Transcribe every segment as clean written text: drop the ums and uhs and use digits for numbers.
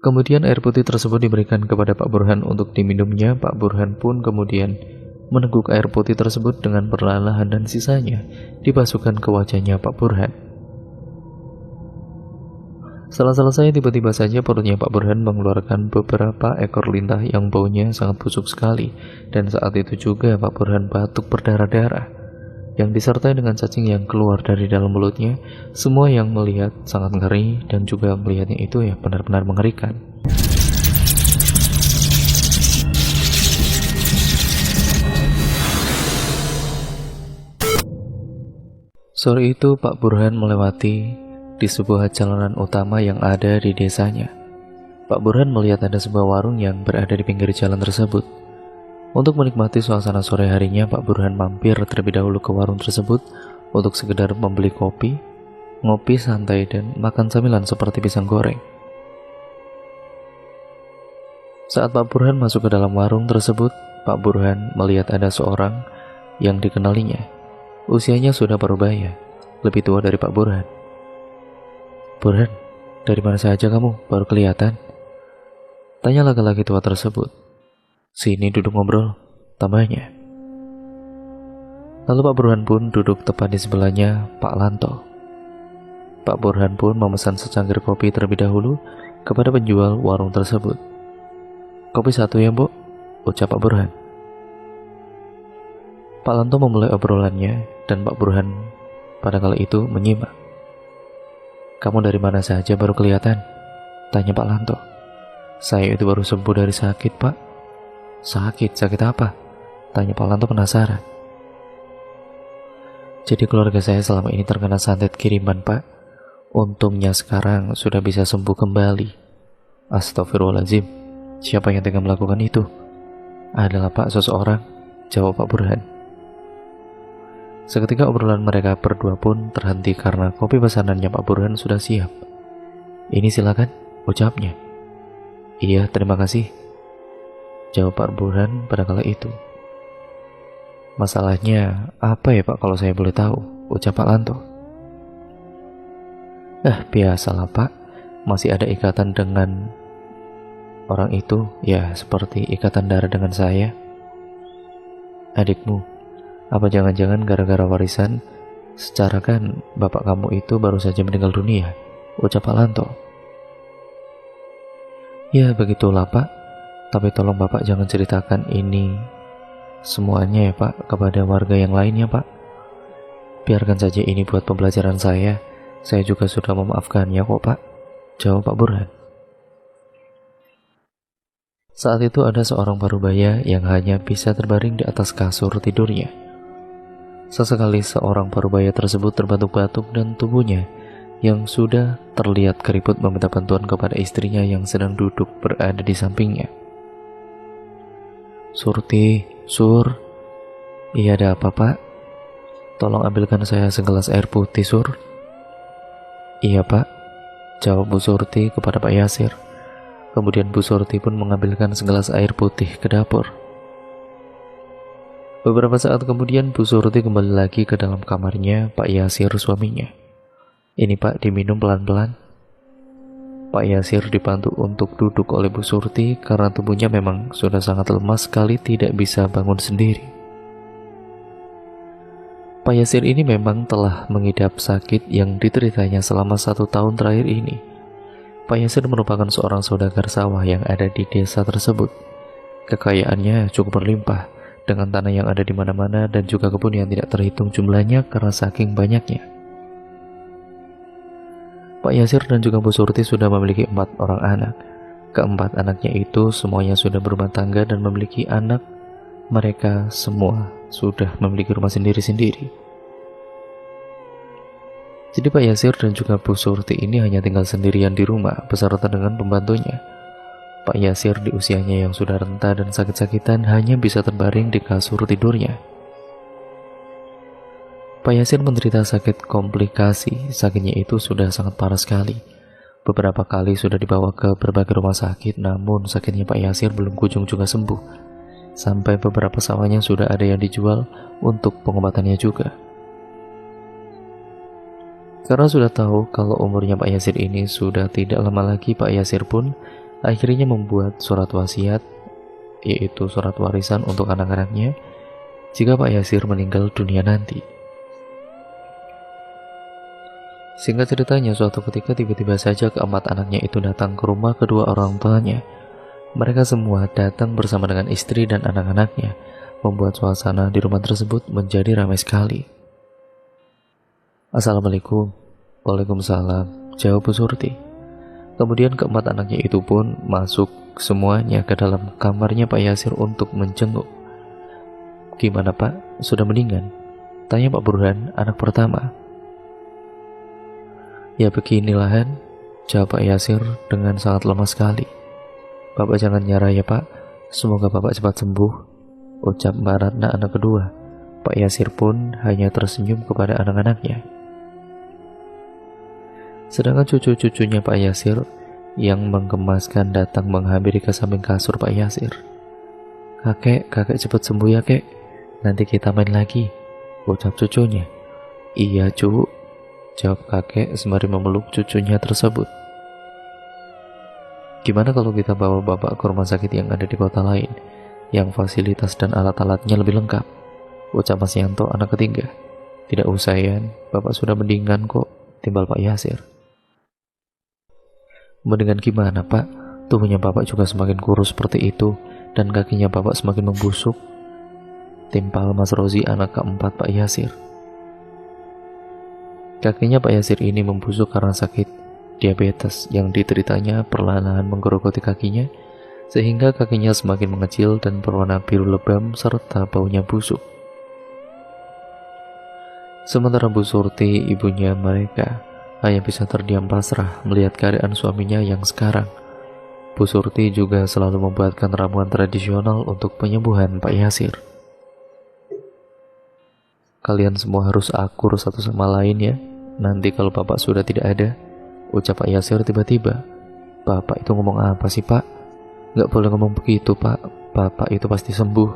Kemudian air putih tersebut diberikan kepada Pak Burhan untuk diminumnya. Pak Burhan pun kemudian meneguk air putih tersebut dengan perlahan dan sisanya dibasuhkan ke wajahnya Pak Burhan. Setelah selesai, tiba-tiba saja perutnya Pak Burhan mengeluarkan beberapa ekor lintah yang baunya sangat busuk sekali. Dan saat itu juga Pak Burhan batuk berdarah-darah yang disertai dengan cacing yang keluar dari dalam mulutnya. Semua yang melihat sangat ngeri, dan juga melihatnya itu ya benar-benar mengerikan. Sore itu Pak Burhan melewati di sebuah jalanan utama yang ada di desanya. Pak Burhan melihat ada sebuah warung yang berada di pinggir jalan tersebut. Untuk menikmati suasana sore harinya, Pak Burhan mampir terlebih dahulu ke warung tersebut untuk sekedar membeli kopi, ngopi santai, dan makan camilan seperti pisang goreng. Saat Pak Burhan masuk ke dalam warung tersebut, Pak Burhan melihat ada seorang yang dikenalinya. Usianya sudah parubaya, lebih tua dari Pak Burhan. "Burhan, dari mana saja kamu? Baru kelihatan," tanya laki-laki tua tersebut. "Sini duduk ngobrol," tambahnya. Lalu Pak Burhan pun duduk tepat di sebelahnya Pak Lanto. Pak Burhan pun memesan secangkir kopi terlebih dahulu kepada penjual warung tersebut. "Kopi satu ya, Bu," ucap Pak Burhan. Pak Lanto memulai obrolannya, dan Pak Burhan pada kala itu menyimak. "Kamu dari mana saja baru kelihatan?" tanya Pak Lanto. "Saya itu baru sembuh dari sakit, Pak." Sakit apa?" tanya Pak Lanto penasaran. "Jadi keluarga saya selama ini terkena santet kiriman, Pak. Untungnya sekarang sudah bisa sembuh kembali." "Astagfirullahaladzim, siapa yang tega melakukan itu?" "Adalah Pak, seseorang," jawab Pak Burhan. Seketika obrolan mereka berdua pun terhenti karena kopi pesanannya Pak Burhan sudah siap. "Ini silakan," ucapnya. "Iya, terima kasih," jawab Pak Burhan pada kala itu. "Masalahnya apa ya Pak, kalau saya boleh tahu?" ucap Pak Lanto. Biasalah Pak, masih ada ikatan dengan orang itu, ya seperti ikatan darah dengan saya." "Adikmu, apa jangan-jangan gara-gara warisan? Secara kan bapak kamu itu baru saja meninggal dunia," ucap Pak Lanto. "Ya begitulah Pak, tapi tolong Bapak jangan ceritakan ini semuanya ya Pak kepada warga yang lainnya Pak. Biarkan saja ini buat pembelajaran saya. Saya juga sudah memaafkannya kok Pak," jawab Pak Burhan. Saat itu ada seorang parubaya yang hanya bisa terbaring di atas kasur tidurnya. Sesekali seorang parubaya tersebut terbatuk-batuk dan tubuhnya yang sudah terlihat keriput meminta bantuan kepada istrinya yang sedang duduk berada di sampingnya. "Surti, Sur." "Iya, ada apa Pak?" "Tolong ambilkan saya segelas air putih, Sur." "Iya Pak," jawab Bu Surti kepada Pak Yasir. Kemudian Bu Surti pun mengambilkan segelas air putih ke dapur. Beberapa saat kemudian Bu Surti kembali lagi ke dalam kamarnya Pak Yasir suaminya. "Ini Pak, diminum pelan-pelan." Pak Yasir dibantu untuk duduk oleh Bu Surti karena tubuhnya memang sudah sangat lemas sekali, tidak bisa bangun sendiri. Pak Yasir ini memang telah mengidap sakit yang dideritanya selama 1 tahun terakhir ini. Pak Yasir merupakan seorang saudagar sawah yang ada di desa tersebut. Kekayaannya cukup berlimpah, dengan tanah yang ada di mana-mana dan juga kebun yang tidak terhitung jumlahnya karena saking banyaknya. Pak Yasir dan juga Bu Surti sudah memiliki 4 orang anak. Keempat anaknya itu semuanya sudah berumah tangga dan memiliki anak. Mereka semua sudah memiliki rumah sendiri-sendiri. Jadi Pak Yasir dan juga Bu Surti ini hanya tinggal sendirian di rumah beserta dengan pembantunya. Pak Yasir di usianya yang sudah renta dan sakit-sakitan hanya bisa terbaring di kasur tidurnya. Pak Yasir menderita sakit komplikasi. Sakitnya itu sudah sangat parah sekali. Beberapa kali sudah dibawa ke berbagai rumah sakit, namun sakitnya Pak Yasir belum kunjung juga sembuh. Sampai beberapa sawahnya sudah ada yang dijual untuk pengobatannya juga. Karena sudah tahu kalau umurnya Pak Yasir ini sudah tidak lama lagi, Pak Yasir pun Akhirnya membuat surat wasiat, yaitu surat warisan untuk anak-anaknya jika Pak Yasir meninggal dunia nanti. Singkat ceritanya, suatu ketika tiba-tiba saja keempat anaknya itu datang ke rumah kedua orang tuanya. Mereka semua datang bersama dengan istri dan anak-anaknya, membuat suasana di rumah tersebut menjadi ramai sekali. Assalamualaikum. Waalaikumsalam, jawab Bu Surti. Kemudian keempat anaknya itu pun masuk semuanya ke dalam kamarnya Pak Yasir untuk menjenguk. Gimana Pak, sudah mendingan? Tanya Pak Burhan, anak pertama. Ya beginilah Han, jawab Pak Yasir dengan sangat lemah sekali. Bapak jangan nyerah ya Pak, semoga Bapak cepat sembuh, ucap Mbak Ratna anak kedua. Pak Yasir pun hanya tersenyum kepada anak-anaknya. Sedangkan cucu-cucunya Pak Yasir yang menggemaskan datang menghampiri ke samping kasur Pak Yasir. Kakek cepat sembuh ya kek, nanti kita main lagi, ucap cucunya. Iya cu, jawab kakek sembari memeluk cucunya tersebut. Gimana kalau kita bawa bapak ke rumah sakit yang ada di kota lain, yang fasilitas dan alat-alatnya lebih lengkap, ucap Mas Yanto anak ketiga. Tidak usah Yan, bapak sudah mendingan kok, timbal Pak Yasir. Mendingan gimana Pak? Tubuhnya bapak juga semakin kurus seperti itu, dan kakinya bapak semakin membusuk, timpal Mas Rozi anak keempat Pak Yasir. Kakinya Pak Yasir ini membusuk karena sakit diabetes yang diteritanya perlahan-lahan menggerogoti kakinya, sehingga kakinya semakin mengecil dan berwarna biru lebam serta baunya busuk. Sementara Bu Surti, ibunya mereka, hanya bisa terdiam pasrah melihat keadaan suaminya yang sekarang. Bu Surti juga selalu membuatkan ramuan tradisional untuk penyembuhan Pak Yasir. Kalian semua harus akur satu sama lain ya, nanti kalau bapak sudah tidak ada, ucap Pak Yasir tiba-tiba. Bapak itu ngomong apa sih Pak? Gak boleh ngomong begitu Pak, bapak itu pasti sembuh,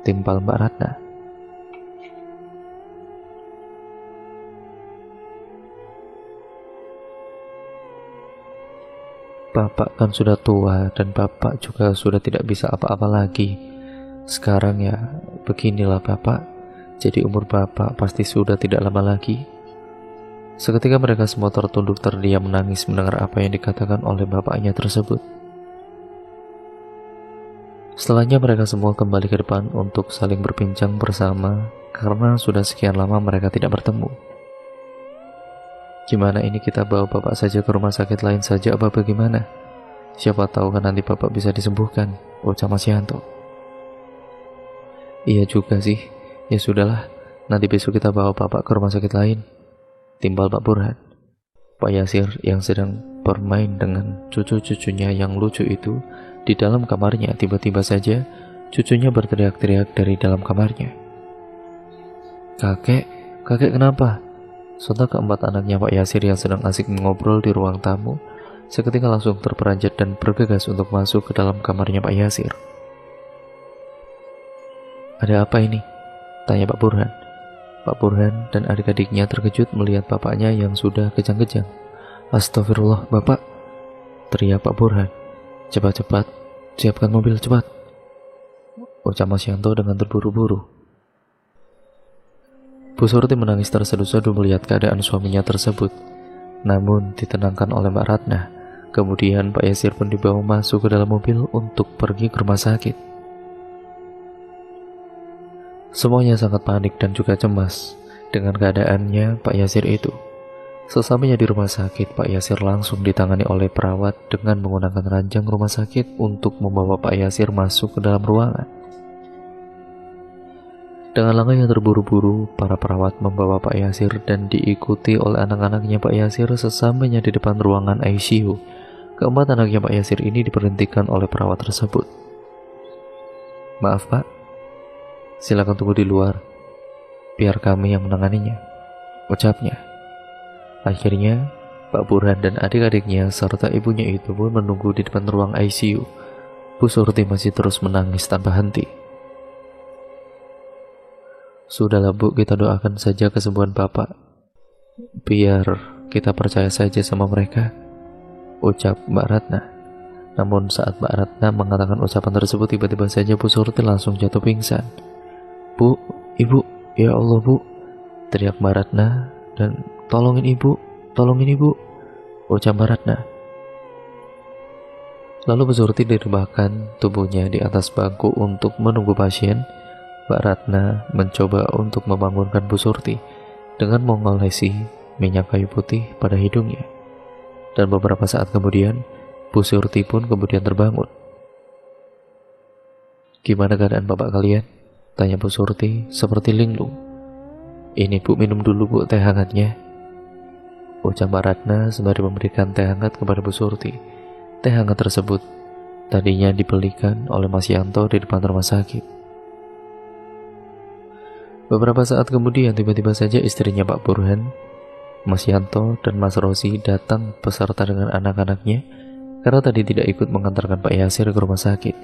timpal Mbak Ratna. Bapak kan sudah tua dan bapak juga sudah tidak bisa apa-apa lagi. Sekarang ya beginilah bapak, jadi umur bapak pasti sudah tidak lama lagi. Seketika mereka semua tertunduk terdiam menangis mendengar apa yang dikatakan oleh bapaknya tersebut. Setelahnya mereka semua kembali ke depan untuk saling berbincang bersama karena sudah sekian lama mereka tidak bertemu. Gimana ini, kita bawa bapak saja ke rumah sakit lain saja apa bagaimana? Siapa tahu kan nanti bapak bisa disembuhkan, ucap Mas Yanto. Iya juga sih, ya sudahlah, nanti besok kita bawa bapak ke rumah sakit lain, timbal Pak Burhan. Pak Yasir yang sedang bermain dengan cucu-cucunya yang lucu itu di dalam kamarnya, tiba-tiba saja cucunya berteriak-teriak dari dalam kamarnya. Kakek kenapa? Sontak keempat anaknya Pak Yasir yang sedang asik mengobrol di ruang tamu seketika langsung terperanjat dan bergegas untuk masuk ke dalam kamarnya Pak Yasir. Ada apa ini? Tanya Pak Burhan. Pak Burhan dan adik-adiknya terkejut melihat bapaknya yang sudah kejang-kejang. Astagfirullah bapak, teriak Pak Burhan. Cepat-cepat, siapkan mobil cepat, ucap Mas Yanto dengan terburu-buru. Bu Surti menangis terseduh-seduh melihat keadaan suaminya tersebut, namun ditenangkan oleh Mbak Ratna. Kemudian Pak Yasir pun dibawa masuk ke dalam mobil untuk pergi ke rumah sakit. Semuanya sangat panik dan juga cemas dengan keadaannya Pak Yasir itu. Sesampainya di rumah sakit, Pak Yasir langsung ditangani oleh perawat dengan menggunakan ranjang rumah sakit untuk membawa Pak Yasir masuk ke dalam ruangan. Dengan langkah yang terburu-buru, para perawat membawa Pak Yasir dan diikuti oleh anak-anaknya Pak Yasir. Sesampainya di depan ruangan ICU, keempat anaknya Pak Yasir ini diberhentikan oleh perawat tersebut. Maaf Pak, silakan tunggu di luar, biar kami yang menanganinya, ucapnya. Akhirnya, Pak Burhan dan adik-adiknya serta ibunya itu pun menunggu di depan ruang ICU. Bu Surti masih terus menangis tanpa henti. Sudahlah Bu, kita doakan saja kesembuhan Bapak. Biar kita percaya saja sama mereka, ucap Mbak Ratna. Namun saat Mbak Ratna mengatakan ucapan tersebut, tiba-tiba saja Bu Surti langsung jatuh pingsan. "Bu, Ibu, ya Allah Bu," teriak Mbak Ratna, dan tolongin Ibu," ucap Mbak Ratna. Lalu Bu Surti direbahkan tubuhnya di atas bangku untuk menunggu pasien. Mbak Ratna mencoba untuk membangunkan Bu Surti dengan mengolesi minyak kayu putih pada hidungnya. Dan beberapa saat kemudian, Bu Surti pun kemudian terbangun. "Gimana keadaan bapak kalian?" tanya Bu Surti seperti linglung. "Ini Bu, minum dulu Bu teh hangatnya," ucap Mbak Ratna sembari memberikan teh hangat kepada Bu Surti. Teh hangat tersebut tadinya dibelikan oleh Mas Yanto di depan rumah sakit. Beberapa saat kemudian, tiba-tiba saja istrinya Pak Burhan, Mas Yanto, dan Mas Rosi datang beserta dengan anak-anaknya karena tadi tidak ikut mengantarkan Pak Yasir ke rumah sakit,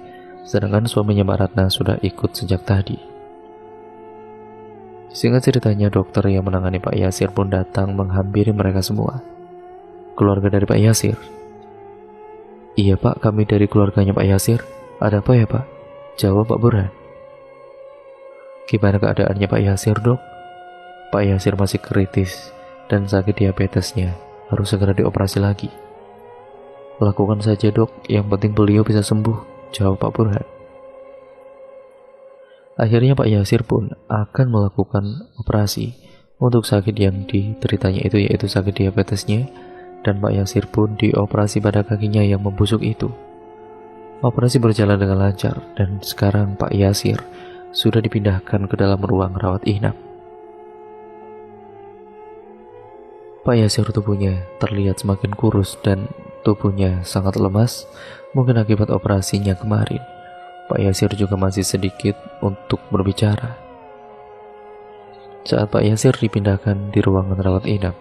sedangkan suaminya Mbak Ratna sudah ikut sejak tadi. Singkat ceritanya, dokter yang menangani Pak Yasir pun datang menghampiri mereka semua. "Keluarga dari Pak Yasir?" "Iya Pak, kami dari keluarganya Pak Yasir. Ada apa ya Pak?" jawab Pak Burhan. "Gimana keadaannya Pak Yasir Dok?" "Pak Yasir masih kritis dan sakit diabetesnya, harus segera dioperasi lagi." "Lakukan saja Dok, yang penting beliau bisa sembuh," jawab Pak Burhan. Akhirnya Pak Yasir pun akan melakukan operasi untuk sakit yang dideritanya itu, yaitu sakit diabetesnya, dan Pak Yasir pun dioperasi pada kakinya yang membusuk itu. Operasi berjalan dengan lancar, dan sekarang Pak Yasir sudah dipindahkan ke dalam ruang rawat inap. Pak Yasir tubuhnya terlihat semakin kurus dan tubuhnya sangat lemas, mungkin akibat operasinya kemarin. Pak Yasir juga masih sedikit untuk berbicara. Saat Pak Yasir dipindahkan di ruangan rawat inap,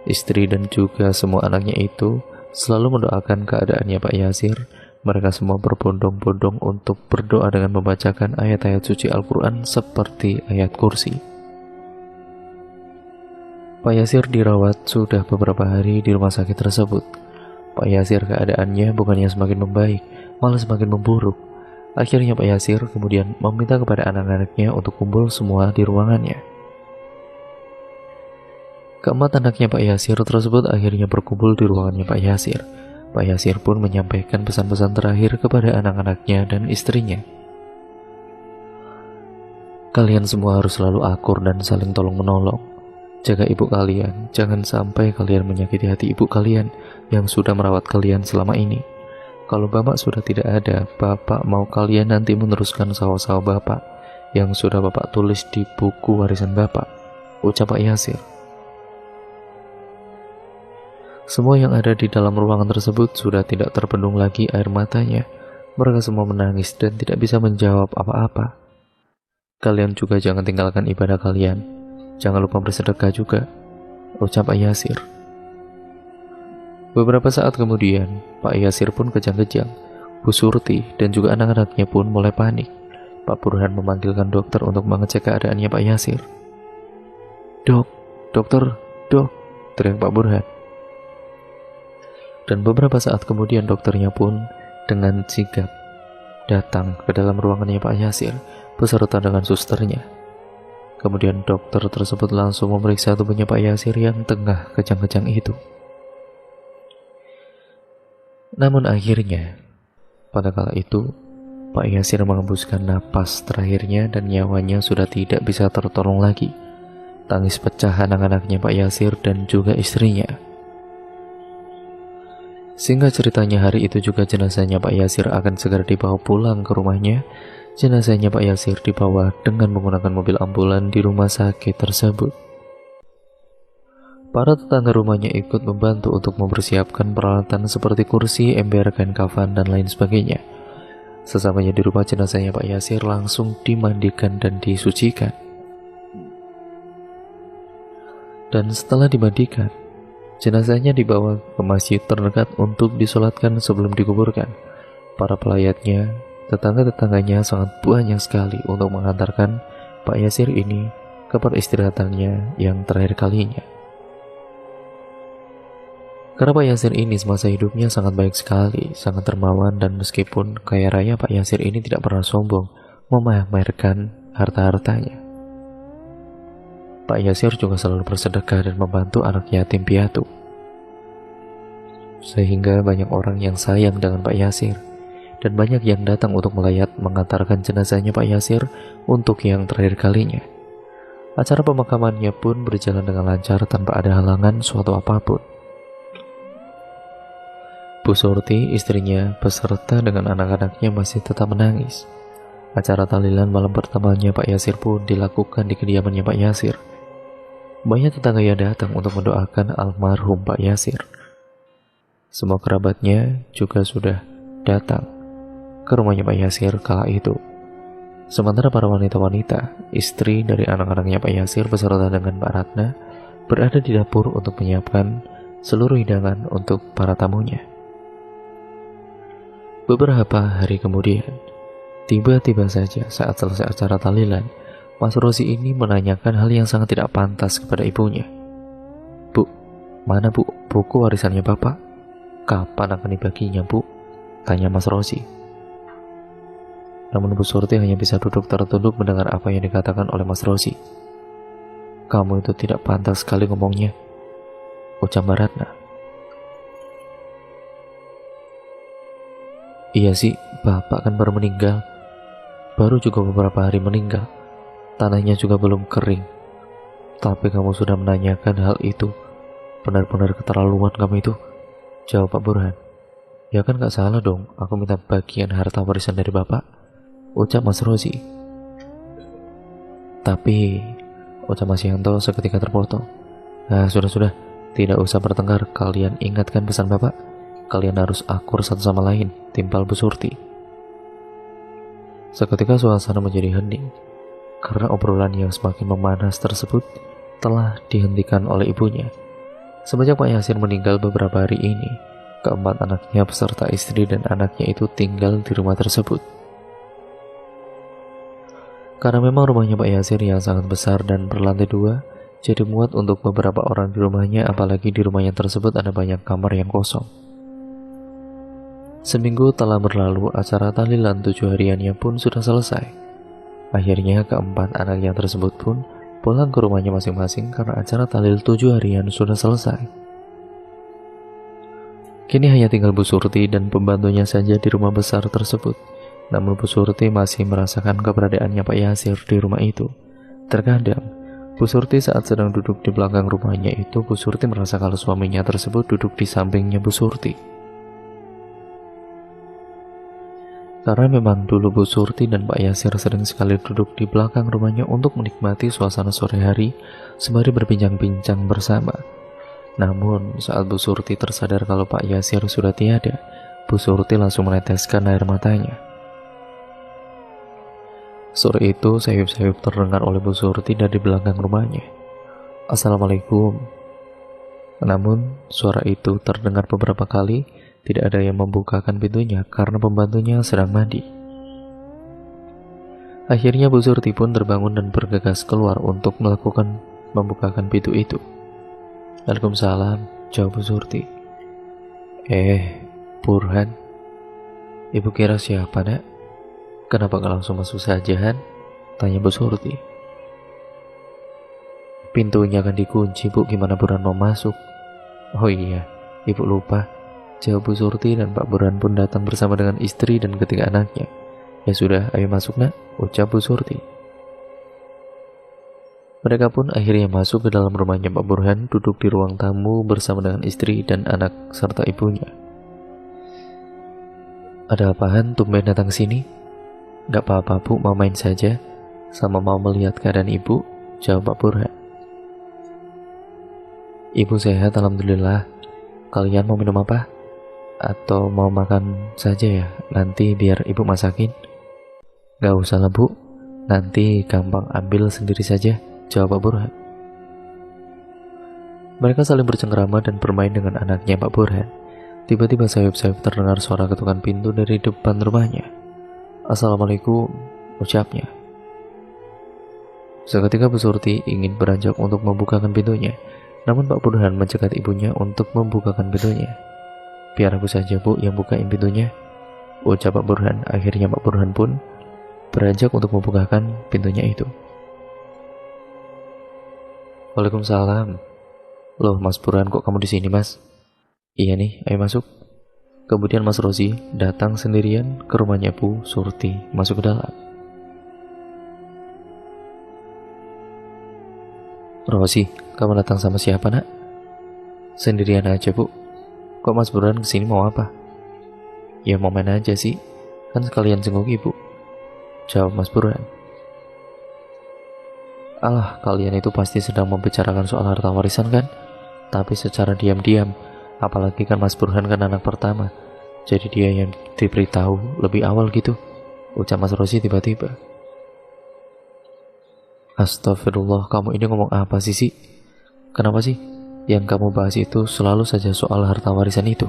istri dan juga semua anaknya itu selalu mendoakan keadaannya Pak Yasir. Mereka semua berbondong-bondong untuk berdoa dengan membacakan ayat-ayat suci Al-Quran seperti ayat kursi. Pak Yasir dirawat sudah beberapa hari di rumah sakit tersebut. Pak Yasir keadaannya bukannya semakin membaik, malah semakin memburuk. Akhirnya Pak Yasir kemudian meminta kepada anak-anaknya untuk kumpul semua di ruangannya. Keempat anaknya Pak Yasir tersebut akhirnya berkumpul di ruangannya Pak Yasir. Pak Yasir pun menyampaikan pesan-pesan terakhir kepada anak-anaknya dan istrinya. "Kalian semua harus selalu akur dan saling tolong-menolong. Jaga ibu kalian, jangan sampai kalian menyakiti hati ibu kalian yang sudah merawat kalian selama ini. Kalau bapak sudah tidak ada, bapak mau kalian nanti meneruskan sawah-sawah bapak yang sudah bapak tulis di buku warisan bapak," ucap Pak Yasir. Semua yang ada di dalam ruangan tersebut sudah tidak terbendung lagi air matanya. Mereka semua menangis dan tidak bisa menjawab apa-apa. "Kalian juga jangan tinggalkan ibadah kalian. Jangan lupa bersedekah juga," ucap Pak Yasir. Beberapa saat kemudian, Pak Yasir pun kejang-kejang. Bu Surti dan juga anak-anaknya pun mulai panik. Pak Burhan memanggilkan dokter untuk mengecek keadaannya Pak Yasir. "Dok, dokter, dok," teriak Pak Burhan. Dan beberapa saat kemudian dokternya pun dengan sigap datang ke dalam ruangannya Pak Yasir beserta dengan susternya. Kemudian dokter tersebut langsung memeriksa tubuhnya Pak Yasir yang tengah kejang-kejang itu. Namun akhirnya, pada kala itu, Pak Yasir mengembuskan napas terakhirnya dan nyawanya sudah tidak bisa tertolong lagi. Tangis pecah anak-anaknya Pak Yasir dan juga istrinya. Singkat ceritanya, hari itu juga jenazahnya Pak Yasir akan segera dibawa pulang ke rumahnya. Jenazahnya Pak Yasir dibawa dengan menggunakan mobil ambulan di rumah sakit tersebut. Para tetangga rumahnya ikut membantu untuk mempersiapkan peralatan seperti kursi, ember, kain kafan, dan lain sebagainya. Sesamanya di rumah, jenazahnya Pak Yasir langsung dimandikan dan disucikan. Dan setelah dimandikan, jenazahnya dibawa ke masjid terdekat untuk disolatkan sebelum dikuburkan. Para pelayatnya, tetangga-tetangganya sangat banyak sekali untuk mengantarkan Pak Yasir ini ke peristirahatannya yang terakhir kalinya. Karena Pak Yasir ini semasa hidupnya sangat baik sekali, sangat dermawan, dan meskipun kaya raya, Pak Yasir ini tidak pernah sombong memamerkan harta-hartanya. Pak Yasir juga selalu bersedekah dan membantu anak yatim piatu. Sehingga banyak orang yang sayang dengan Pak Yasir, dan banyak yang datang untuk melayat mengantarkan jenazahnya Pak Yasir untuk yang terakhir kalinya. Acara pemakamannya pun berjalan dengan lancar tanpa ada halangan suatu apapun. Bu Surti, istrinya, beserta dengan anak-anaknya masih tetap menangis. Acara tahlilan malam pertamanya Pak Yasir pun dilakukan di kediamannya Pak Yasir. Banyak tetangga yang datang untuk mendoakan almarhum Pak Yasir. Semua kerabatnya juga sudah datang ke rumahnya Pak Yasir kala itu. Sementara para wanita-wanita, istri dari anak-anaknya Pak Yasir beserta dengan Mbak Ratna, berada di dapur untuk menyiapkan seluruh hidangan untuk para tamunya. Beberapa hari kemudian, tiba-tiba saja saat selesai acara tahlilan, Mas Rosi ini menanyakan hal yang sangat tidak pantas kepada ibunya. "Bu, mana Bu buku warisannya Bapak? Kapan akan dibaginya Bu?" tanya Mas Rosi. Namun Bu Surti hanya bisa duduk tertunduk mendengar apa yang dikatakan oleh Mas Rosi. "Kamu itu tidak pantas sekali ngomongnya," ucap Mbak Ratna. "Iya sih, Bapak kan baru meninggal. Baru juga beberapa hari meninggal. Tanahnya juga belum kering. Tapi kamu sudah menanyakan hal itu. Benar-benar keterlaluan kamu itu," jawab Pak Burhan. "Ya kan gak salah dong, aku minta bagian harta warisan dari Bapak," ucap Mas Rosi. "Tapi," ucap Mas Yanto seketika terpotong. "Nah, sudah, tidak usah bertengkar. Kalian ingatkan pesan Bapak. Kalian harus akur satu sama lain," timpal Bu Surti. Seketika suasana menjadi hening, karena obrolan yang semakin memanas tersebut telah dihentikan oleh ibunya. Semenjak Pak Yasir meninggal beberapa hari ini, keempat anaknya beserta istri dan anaknya itu tinggal di rumah tersebut. Karena memang rumahnya Pak Yasir yang sangat besar dan berlantai 2, jadi muat untuk beberapa orang di rumahnya, apalagi di rumahnya tersebut ada banyak kamar yang kosong. Seminggu telah berlalu, acara tahlilan 7 hariannya pun sudah selesai. Akhirnya keempat anaknya tersebut pun pulang ke rumahnya masing-masing karena acara tahlil 7 harian sudah selesai. Kini hanya tinggal Bu Surti dan pembantunya saja di rumah besar tersebut. Namun Bu Surti masih merasakan keberadaannya Pak Yasir di rumah itu. Terkadang, Bu Surti saat sedang duduk di belakang rumahnya itu, Bu Surti merasa kalau suaminya tersebut duduk di sampingnya Bu Surti. Karena memang dulu Bu Surti dan Pak Yasir sering sekali duduk di belakang rumahnya untuk menikmati suasana sore hari sembari berbincang-bincang bersama. Namun saat Bu Surti tersadar kalau Pak Yasir sudah tiada, Bu Surti langsung meneteskan air matanya. Sore itu sayup-sayup terdengar oleh Bu Surti dari belakang rumahnya. "Assalamualaikum." Namun suara itu terdengar beberapa kali. Tidak ada yang membukakan pintunya karena pembantunya sedang mandi. Akhirnya Bu Surti pun terbangun dan bergegas keluar untuk membukakan pintu itu. "Waalaikumsalam," jawab Bu Surti. Burhan, ibu kira siapa nak? Kenapa gak langsung masuk saja Han?" tanya Bu Surti. "Pintunya kan dikunci Bu, gimana Burhan mau masuk?" "Oh iya, ibu lupa," jawab Bu Surti, dan Pak Burhan pun datang bersama dengan istri dan ketiga anaknya. "Ya sudah, ayo masuk nak," ucap Bu Surti. Mereka pun akhirnya masuk ke dalam rumahnya Pak Burhan, duduk di ruang tamu bersama dengan istri dan anak serta ibunya. "Ada apaan tumben datang sini?" "Gak apa-apa Bu, mau main saja, sama mau melihat keadaan ibu," jawab Pak Burhan. "Ibu sehat alhamdulillah. Kalian mau minum apa? Atau mau makan saja ya? Nanti biar ibu masakin." "Gak usah lah Bu, nanti gampang ambil sendiri saja," jawab Pak Burhan. Mereka saling bercengkrama dan bermain dengan anaknya Pak Burhan. Tiba-tiba sayup-sayup terdengar suara ketukan pintu dari depan rumahnya. "Assalamualaikum," ucapnya. Seketika Bu Surti ingin beranjak untuk membukakan pintunya, Namun Pak Burhan mencegat ibunya untuk membukakan pintunya. "Biar aku saja, Bu, yang bukain pintunya," ucap Pak Burhan. Akhirnya Pak Burhan pun beranjak untuk membukakan pintunya itu. "Waalaikumsalam." "Loh, Mas Burhan, kok kamu di sini, Mas?" "Iya nih, ayo masuk." Kemudian Mas Rozi datang sendirian ke rumahnya Bu Surti, masuk ke dalam. "Rozi, kamu datang sama siapa, Nak?" "Sendirian aja, Bu." "Kok Mas Burhan kesini mau apa?" "Ya mau main aja sih, kan sekalian jenguk ibu," jawab Mas Burhan. "Alah, kalian itu pasti sedang membicarakan soal harta warisan kan? Tapi secara diam-diam, apalagi kan Mas Burhan kan anak pertama, jadi dia yang diberitahu lebih awal gitu," ucap Mas Rozi tiba-tiba. "Astagfirullah, kamu ini ngomong apa sih? Kenapa sih yang kamu bahas itu selalu saja soal harta warisan itu?"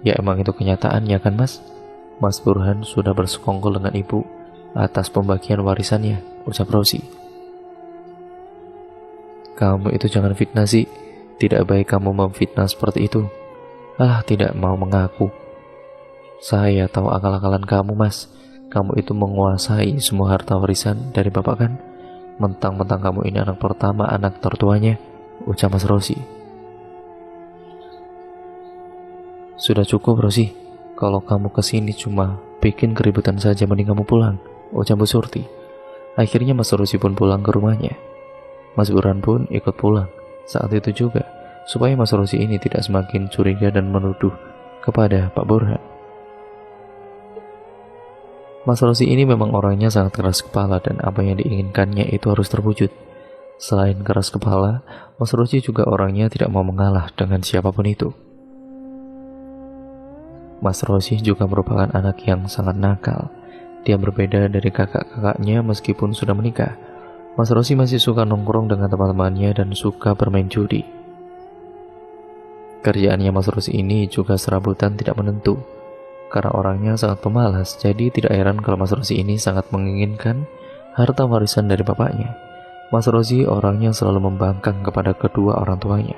"Ya emang itu kenyataannya kan, Mas. Mas Burhan sudah bersekongkol dengan ibu atas pembagian warisannya," ucap Rozi. "Kamu itu jangan fitnah sih. Tidak baik kamu memfitnah seperti itu." "Ah, tidak mau mengaku. Saya tahu akal-akalan kamu, Mas. Kamu itu menguasai semua harta warisan dari bapak kan? Mentang-mentang kamu ini anak pertama, anak tertuanya," ucap Mas Rozi. "Sudah cukup, Rozi. Kalau kamu kesini cuma bikin keributan saja, mending kamu pulang," ucap Bu Surti. Akhirnya Mas Rozi pun pulang ke rumahnya. Mas Burhan pun ikut pulang saat itu juga, supaya Mas Rozi ini tidak semakin curiga dan menuduh kepada Pak Burhan. Mas Rozi ini memang orangnya sangat keras kepala dan apa yang diinginkannya itu harus terwujud. Selain keras kepala, Mas Rozi juga orangnya tidak mau mengalah dengan siapapun itu. Mas Rozi juga merupakan anak yang sangat nakal. Dia berbeda dari kakak-kakaknya meskipun sudah menikah. Mas Rozi masih suka nongkrong dengan teman-temannya dan suka bermain judi. Kerjaannya Mas Rozi ini juga serabutan tidak menentu. Karena orangnya sangat pemalas, jadi tidak heran kalau Mas Rozi ini sangat menginginkan harta warisan dari bapaknya. Mas Rozi orangnya selalu membangkang kepada kedua orang tuanya.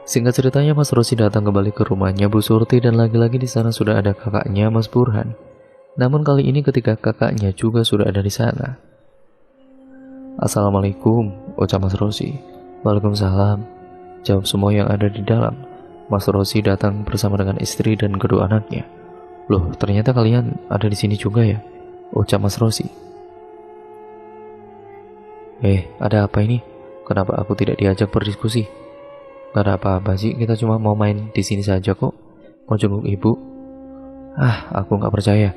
Singkat ceritanya, Mas Rozi datang kembali ke rumahnya Bu Surti dan lagi-lagi di sana sudah ada kakaknya Mas Burhan. Namun kali ini ketika kakaknya juga sudah ada di sana. "Assalamualaikum," ucap Mas Rozi. "Waalaikumsalam," jawab semua yang ada di dalam. Mas Rozi datang bersama dengan istri dan kedua anaknya. "Loh, ternyata kalian ada di sini juga ya?" ucap Mas Rozi. Ada apa ini? Kenapa aku tidak diajak berdiskusi?" "Gak ada apa-apa sih, kita cuma mau main di sini saja kok. Mau jenguk ibu." Aku gak percaya.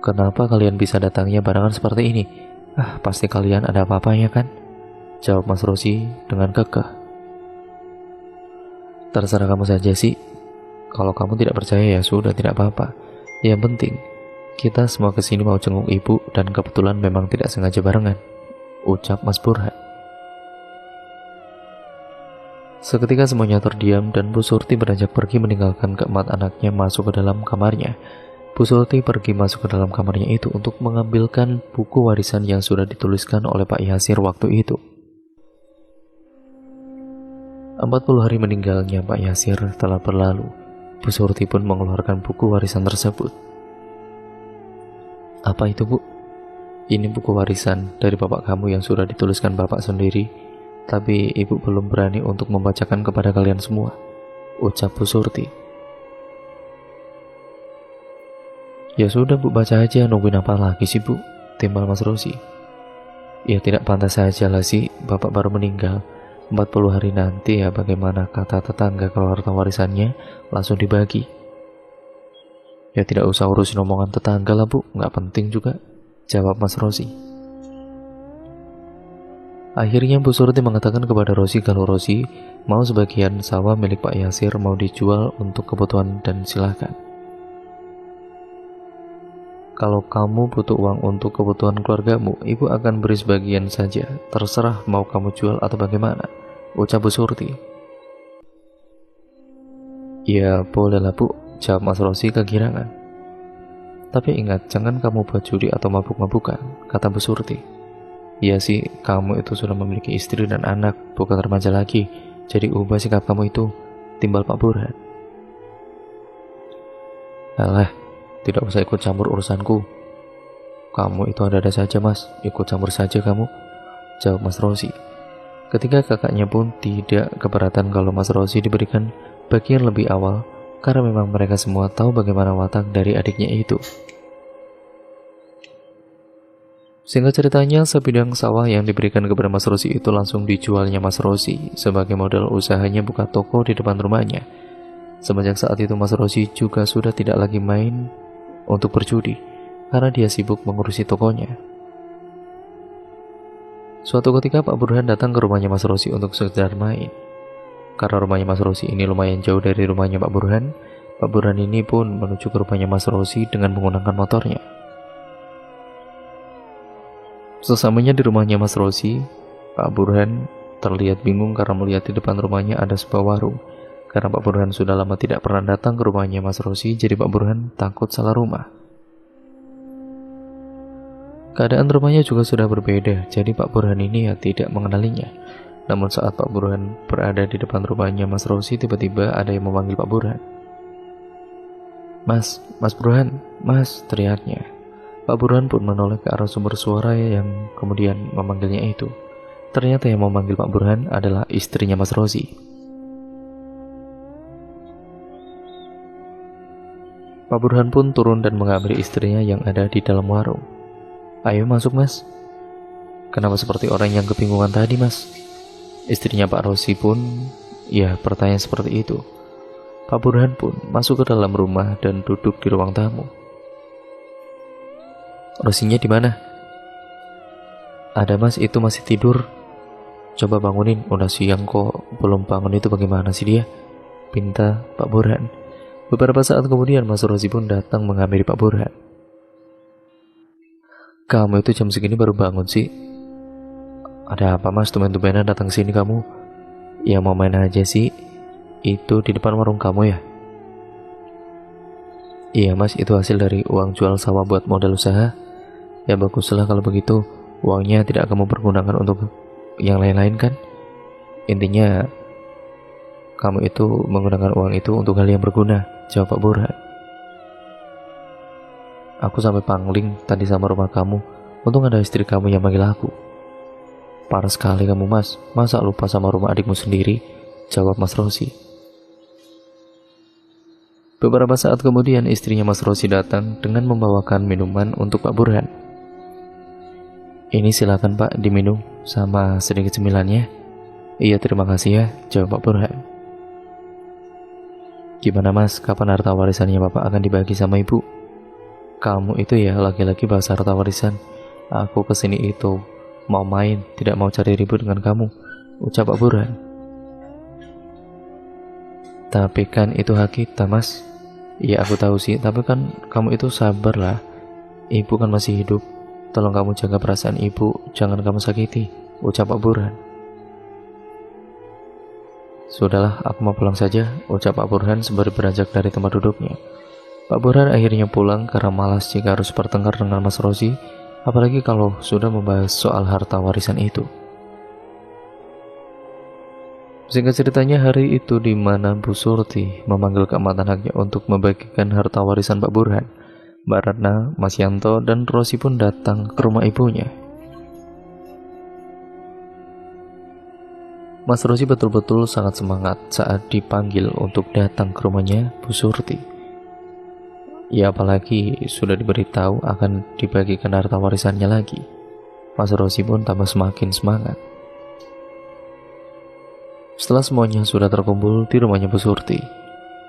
Kenapa kalian bisa datangnya barengan seperti ini? Pasti kalian ada apa-apanya kan?" jawab Mas Rozi dengan kekeh. "Terserah kamu saja sih. Kalau kamu tidak percaya ya sudah, tidak apa-apa. Yang penting, kita semua kesini mau jenguk ibu dan kebetulan memang tidak sengaja barengan," ucap Mas Burhan. Seketika semuanya terdiam dan Bu Surti beranjak pergi meninggalkan keempat anaknya masuk ke dalam kamarnya. Bu Surti pergi masuk ke dalam kamarnya itu untuk mengambilkan buku warisan yang sudah dituliskan oleh Pak Yasir waktu itu. 40 hari meninggalnya Pak Yasir telah berlalu. Bu Surti pun mengeluarkan buku warisan tersebut. "Apa itu, Bu?" "Ini buku warisan dari bapak kamu yang sudah dituliskan bapak sendiri, tapi ibu belum berani untuk membacakan kepada kalian semua," ucap Bu Surti. "Ya sudah Bu, baca aja, nungguin apa lagi sih Bu?" timbal Mas Rozi. "Ya tidak pantas saja lah sih, bapak baru meninggal. 40 hari nanti ya bagaimana kata tetangga kalau harta warisannya langsung dibagi?" "Ya tidak usah urusin omongan tetangga lah Bu, nggak penting juga," jawab Mas Rozi. Akhirnya Bu Surti mengatakan kepada Rozi kalau Rozi mau sebagian sawah milik Pak Yasir mau dijual untuk kebutuhan dan silakan. "Kalau kamu butuh uang untuk kebutuhan keluargamu, ibu akan beri sebagian saja. Terserah mau kamu jual atau bagaimana," ucap Bu Surti. "Ya bolehlah Bu," jawab Mas Rozi kegirangan. "Tapi ingat, jangan kamu buat judi atau mabuk-mabukan," kata Bu Surti. Iya sih, kamu itu sudah memiliki istri dan anak, bukan remaja lagi. Jadi ubah sikap kamu itu, timbal Pak Burhan. Alah, tidak usah ikut campur urusanku. Kamu itu ada-ada saja mas, ikut campur saja kamu, jawab Mas Rosi. Ketika kakaknya pun tidak keberatan kalau Mas Rosi diberikan bagian lebih awal, karena memang mereka semua tahu bagaimana watak dari adiknya itu. Singkat ceritanya, sebidang sawah yang diberikan kepada Mas Rosi itu langsung dijualnya Mas Rosi sebagai modal usahanya buka toko di depan rumahnya. Semenjak saat itu Mas Rosi juga sudah tidak lagi main untuk berjudi, karena dia sibuk mengurusi tokonya. Suatu ketika Pak Burhan datang ke rumahnya Mas Rosi untuk sekedar main. Karena rumahnya Mas Rosi ini lumayan jauh dari rumahnya Pak Burhan ini pun menuju ke rumahnya Mas Rosi dengan menggunakan motornya. Sesamanya di rumahnya Mas Rosi, Pak Burhan terlihat bingung karena melihat di depan rumahnya ada sebuah warung. Karena Pak Burhan sudah lama tidak pernah datang ke rumahnya Mas Rosi, jadi Pak Burhan takut salah rumah. Keadaan rumahnya juga sudah berbeda, jadi Pak Burhan ini tidak mengenalinya. Namun saat Pak Burhan berada di depan rumahnya Mas Rosi, tiba-tiba ada yang memanggil Pak Burhan. Mas Burhan, mas, teriaknya. Pak Burhan pun menoleh ke arah sumber suara yang kemudian memanggilnya itu. Ternyata yang memanggil Pak Burhan adalah istrinya Mas Rosi. Pak Burhan pun turun dan menghampiri istrinya yang ada di dalam warung. Ayo masuk mas. Kenapa seperti orang yang kebingungan tadi mas? Istrinya Pak Rosi pun bertanya seperti itu. Pak Burhan pun masuk ke dalam rumah dan duduk di ruang tamu. Rosinya di mana? Ada mas, itu masih tidur. Coba bangunin, udah siang kok belum bangun, itu bagaimana sih dia? Pinta Pak Burhan. Beberapa saat kemudian Mas Rosi pun datang menghampiri Pak Burhan. Kamu itu jam segini baru bangun sih? Ada apa mas, tumben-tumbenan datang sini kamu? Ya mau main aja sih. Itu di depan warung kamu ya? Iya mas, itu hasil dari uang jual sawah buat modal usaha. Ya baguslah kalau begitu. Uangnya tidak kamu pergunakan untuk yang lain-lain kan? Intinya kamu itu menggunakan uang itu untuk hal yang berguna, jawab Pak Burhan. Aku sampai pangling tadi sama rumah kamu. Untung ada istri kamu yang manggil aku. Parah sekali kamu mas, masa lupa sama rumah adikmu sendiri, jawab Mas Rosi. Beberapa saat kemudian istrinya Mas Rosi datang dengan membawakan minuman untuk Pak Burhan. Ini silakan Pak diminum sama sedikit cemilannya. Iya terima kasih ya, jawab Pak Burhan. Gimana mas, kapan harta warisannya bapak akan dibagi sama ibu? Kamu itu ya laki-laki bahasa harta warisan. Aku kesini itu mau main, tidak mau cari ribut dengan kamu, ucap Pak Burhan. Tapi kan itu hak kita mas. Ya aku tahu sih, tapi kan kamu itu sabarlah. Ibu kan masih hidup. Tolong kamu jaga perasaan ibu, jangan kamu sakiti, ucap Pak Burhan. Sudahlah, aku mau pulang saja, ucap Pak Burhan sembari beranjak dari tempat duduknya. Pak Burhan akhirnya pulang karena malas jika harus bertengkar dengan Mas Rosi, apalagi kalau sudah membahas soal harta warisan itu. Singkat ceritanya, hari itu di mana Bu Surti memanggil keempat anaknya untuk membagikan harta warisan Pak Burhan, Mbak Ratna, Mas Yanto, dan Rosi pun datang ke rumah ibunya. Mas Rosi betul-betul sangat semangat saat dipanggil untuk datang ke rumahnya Bu Surti. Ya apalagi sudah diberitahu akan dibagikan harta warisannya lagi. Mas Rosi pun tambah semakin semangat. Setelah semuanya sudah terkumpul di rumahnya Bu Surti,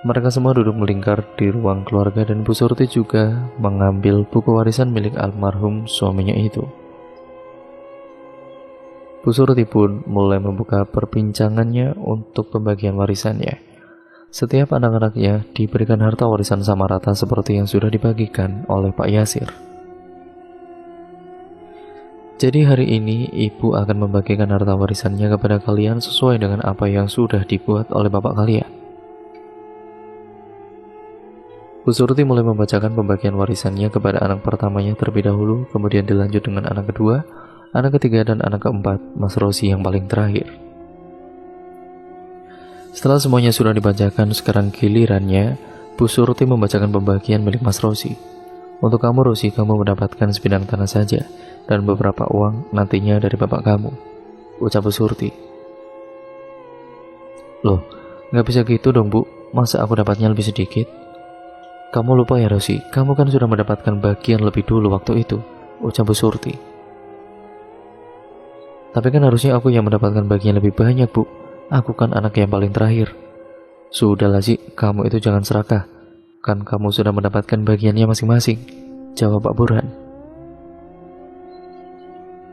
mereka semua duduk melingkar di ruang keluarga dan Bu Surti juga mengambil buku warisan milik almarhum suaminya itu. Bu Surti pun mulai membuka perbincangannya untuk pembagian warisannya. Setiap anak-anaknya diberikan harta warisan sama rata seperti yang sudah dibagikan oleh Pak Yasir. Jadi hari ini ibu akan membagikan harta warisannya kepada kalian sesuai dengan apa yang sudah dibuat oleh bapak kalian. Bu Surti mulai membacakan pembagian warisannya kepada anak pertamanya terlebih dahulu, kemudian dilanjut dengan anak kedua, anak ketiga dan anak keempat, Mas Rosi yang paling terakhir. Setelah semuanya sudah dibacakan, sekarang gilirannya Bu Surti membacakan pembagian milik Mas Rosi. Untuk kamu Rosi, kamu mendapatkan sebidang tanah saja dan beberapa uang nantinya dari bapak kamu, ucap Bu Surti. Loh, gak bisa gitu dong Bu, masa aku dapatnya lebih sedikit? Kamu lupa ya Rosi, kamu kan sudah mendapatkan bagian lebih dulu waktu itu, ucap Bu Surti. Tapi kan harusnya aku yang mendapatkan bagian lebih banyak Bu, aku kan anak yang paling terakhir. Sudahlah sih, kamu itu jangan serakah, kan kamu sudah mendapatkan bagiannya masing-masing, jawab Pak Burhan.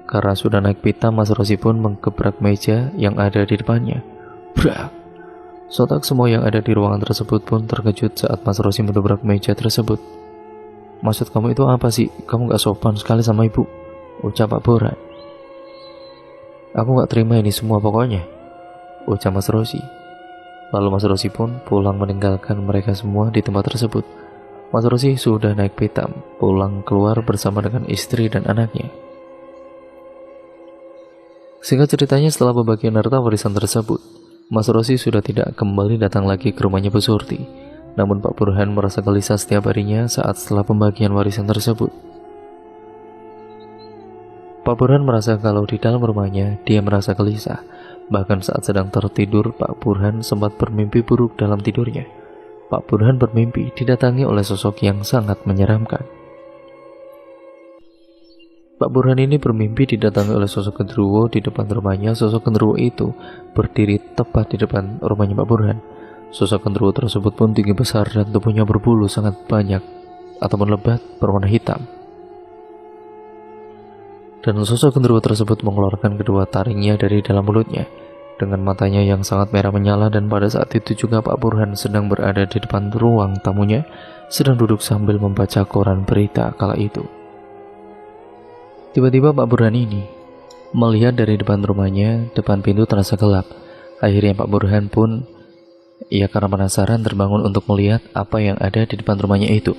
Karena sudah naik pita, Mas Rosi pun menggebrak meja yang ada di depannya. Brak! Sontak semua yang ada di ruangan tersebut pun terkejut saat Mas Rosi mendobrak meja tersebut. Maksud kamu itu apa sih? Kamu gak sopan sekali sama ibu, ucap Pak Burhan. Aku gak terima ini semua pokoknya, ucap Mas Rosi. Lalu Mas Rosi pun pulang meninggalkan mereka semua di tempat tersebut. Mas Rosi sudah naik pitam, pulang keluar bersama dengan istri dan anaknya. Singkat ceritanya, setelah pembagian harta warisan tersebut, Mas Rosi sudah tidak kembali datang lagi ke rumahnya Bu Surti. Namun Pak Burhan merasa gelisah setiap harinya saat setelah pembagian warisan tersebut. Pak Burhan merasa kalau di dalam rumahnya dia merasa gelisah. Bahkan saat sedang tertidur, Pak Burhan sempat bermimpi buruk dalam tidurnya. Pak Burhan bermimpi didatangi oleh sosok yang sangat menyeramkan. Pak Burhan ini bermimpi didatangi oleh sosok genderuwo di depan rumahnya. Sosok genderuwo itu berdiri tepat di depan rumahnya Pak Burhan. Sosok genderuwo tersebut pun tinggi besar dan tubuhnya berbulu sangat banyak ataupun lebat berwarna hitam. Dan sosok genderuwo tersebut mengeluarkan kedua taringnya dari dalam mulutnya dengan matanya yang sangat merah menyala. Dan pada saat itu juga Pak Burhan sedang berada di depan ruang tamunya, sedang duduk sambil membaca koran berita kala itu. Tiba-tiba Pak Burhan ini melihat dari depan rumahnya, depan pintu terasa gelap. Akhirnya Pak Burhan pun, karena penasaran terbangun untuk melihat apa yang ada di depan rumahnya itu.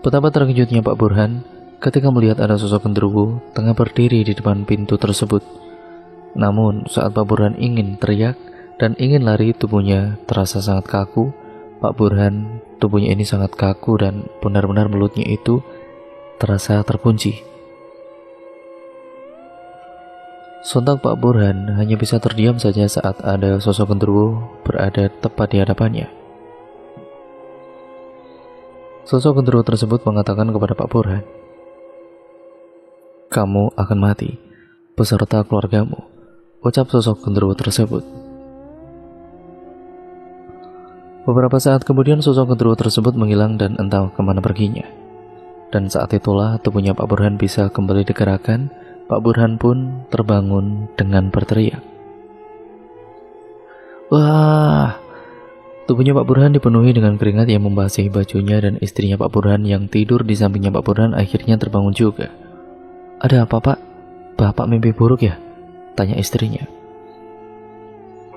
Betapa terkejutnya Pak Burhan ketika melihat ada sosok genderuwo tengah berdiri di depan pintu tersebut. Namun saat Pak Burhan ingin teriak dan ingin lari, tubuhnya terasa sangat kaku. Pak Burhan tubuhnya ini sangat kaku dan benar-benar mulutnya itu terasa terkunci. Sontak Pak Burhan hanya bisa terdiam saja saat ada sosok genderuwo berada tepat di hadapannya. Sosok genderuwo tersebut mengatakan kepada Pak Burhan, "Kamu akan mati beserta keluargamu," ucap sosok genderuwo tersebut. Beberapa saat kemudian sosok genderuwo tersebut menghilang dan entah kemana perginya. Dan saat itulah tubuhnya Pak Burhan bisa kembali digerakkan. Pak Burhan pun terbangun dengan berteriak. Wah! Tubuhnya Pak Burhan dipenuhi dengan keringat yang membasahi bajunya, dan istrinya Pak Burhan yang tidur di sampingnya Pak Burhan akhirnya terbangun juga. Ada apa Pak? Bapak mimpi buruk ya? Tanya istrinya.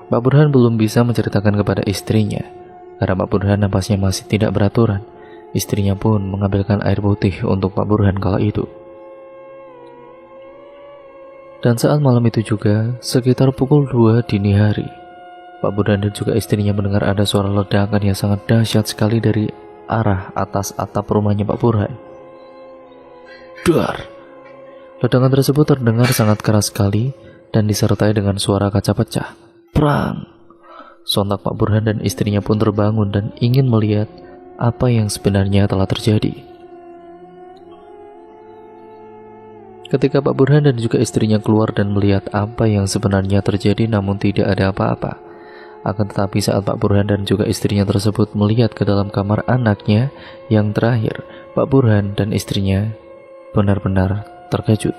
Pak Burhan belum bisa menceritakan kepada istrinya karena Pak Burhan napasnya masih tidak beraturan. Istrinya pun mengambilkan air putih untuk Pak Burhan kala itu. Dan saat malam itu juga, sekitar pukul 2 dini hari, Pak Burhan dan juga istrinya mendengar ada suara ledakan yang sangat dahsyat sekali dari arah atas atap rumahnya Pak Burhan. Dar! Ledakan tersebut terdengar sangat keras sekali dan disertai dengan suara kaca pecah. Prang! Sontak Pak Burhan dan istrinya pun terbangun dan ingin melihat apa yang sebenarnya telah terjadi. Ketika Pak Burhan dan juga istrinya keluar dan melihat apa yang sebenarnya terjadi, namun tidak ada apa-apa. Akan tetapi saat Pak Burhan dan juga istrinya tersebut melihat ke dalam kamar anaknya yang terakhir, Pak Burhan dan istrinya benar-benar terkejut.